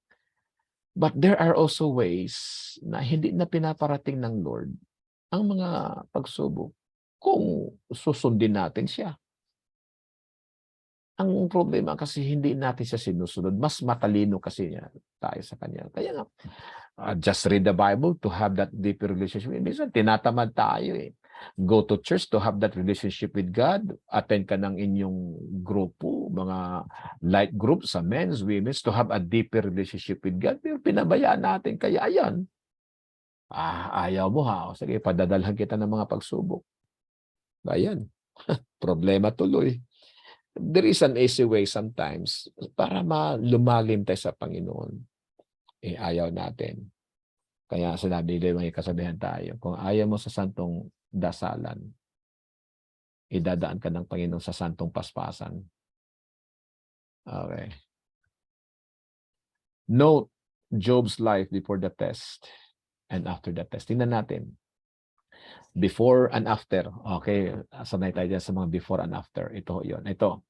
[SPEAKER 1] But there are also ways na hindi na pinaparating ng Lord ang mga pagsubok kung susundin natin siya. Ang problema kasi hindi natin siya sinusunod. Mas matalino kasi tayo sa kanya. Kaya nga, just read the Bible to have that deeper relationship. Minsan, tinatamad tayo eh. Go to church to have that relationship with God. Attend ka ng inyong grupo, mga light groups sa men's, women's, to have a deeper relationship with God. Pero pinabayaan natin. Kaya ayan, ayaw mo ha. Sige, padadalhan kita ng mga pagsubok. Ayan, problema tuloy. There is an easy way sometimes para lumalim tayo sa Panginoon. Ayaw natin. Kaya sinabi nila, may kasabihan tayo, kung ayaw mo sa santong dasalan, idadaan ka ng Panginoon sa santong paspasan. Okay. Note Job's life before the test and after the test. Tingnan natin. Before and after. Okay, sanay tayo dyan sa mga before and after. Ito, yun. Ito.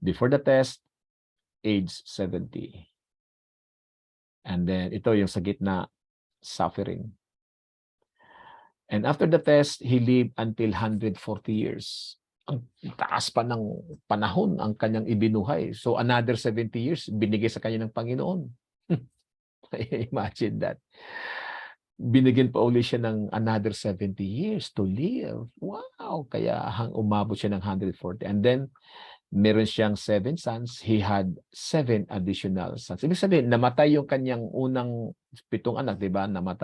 [SPEAKER 1] Before the test, age 70. And then, ito yung sa gitna, suffering. And after the test, he lived until 140 years. Ang taas pa ng panahon ang kanyang ibinuhay. So, another 70 years, binigay sa kanya ng Panginoon. Imagine that. binigyan pa uli siya ng another 70 years to live. Wow! Kaya umabot siya ng 140. And then, meron siyang 7 sons. He had 7 additional sons. Ibig sabihin, namatay yung kanyang unang 7 anak, di ba? Namatay.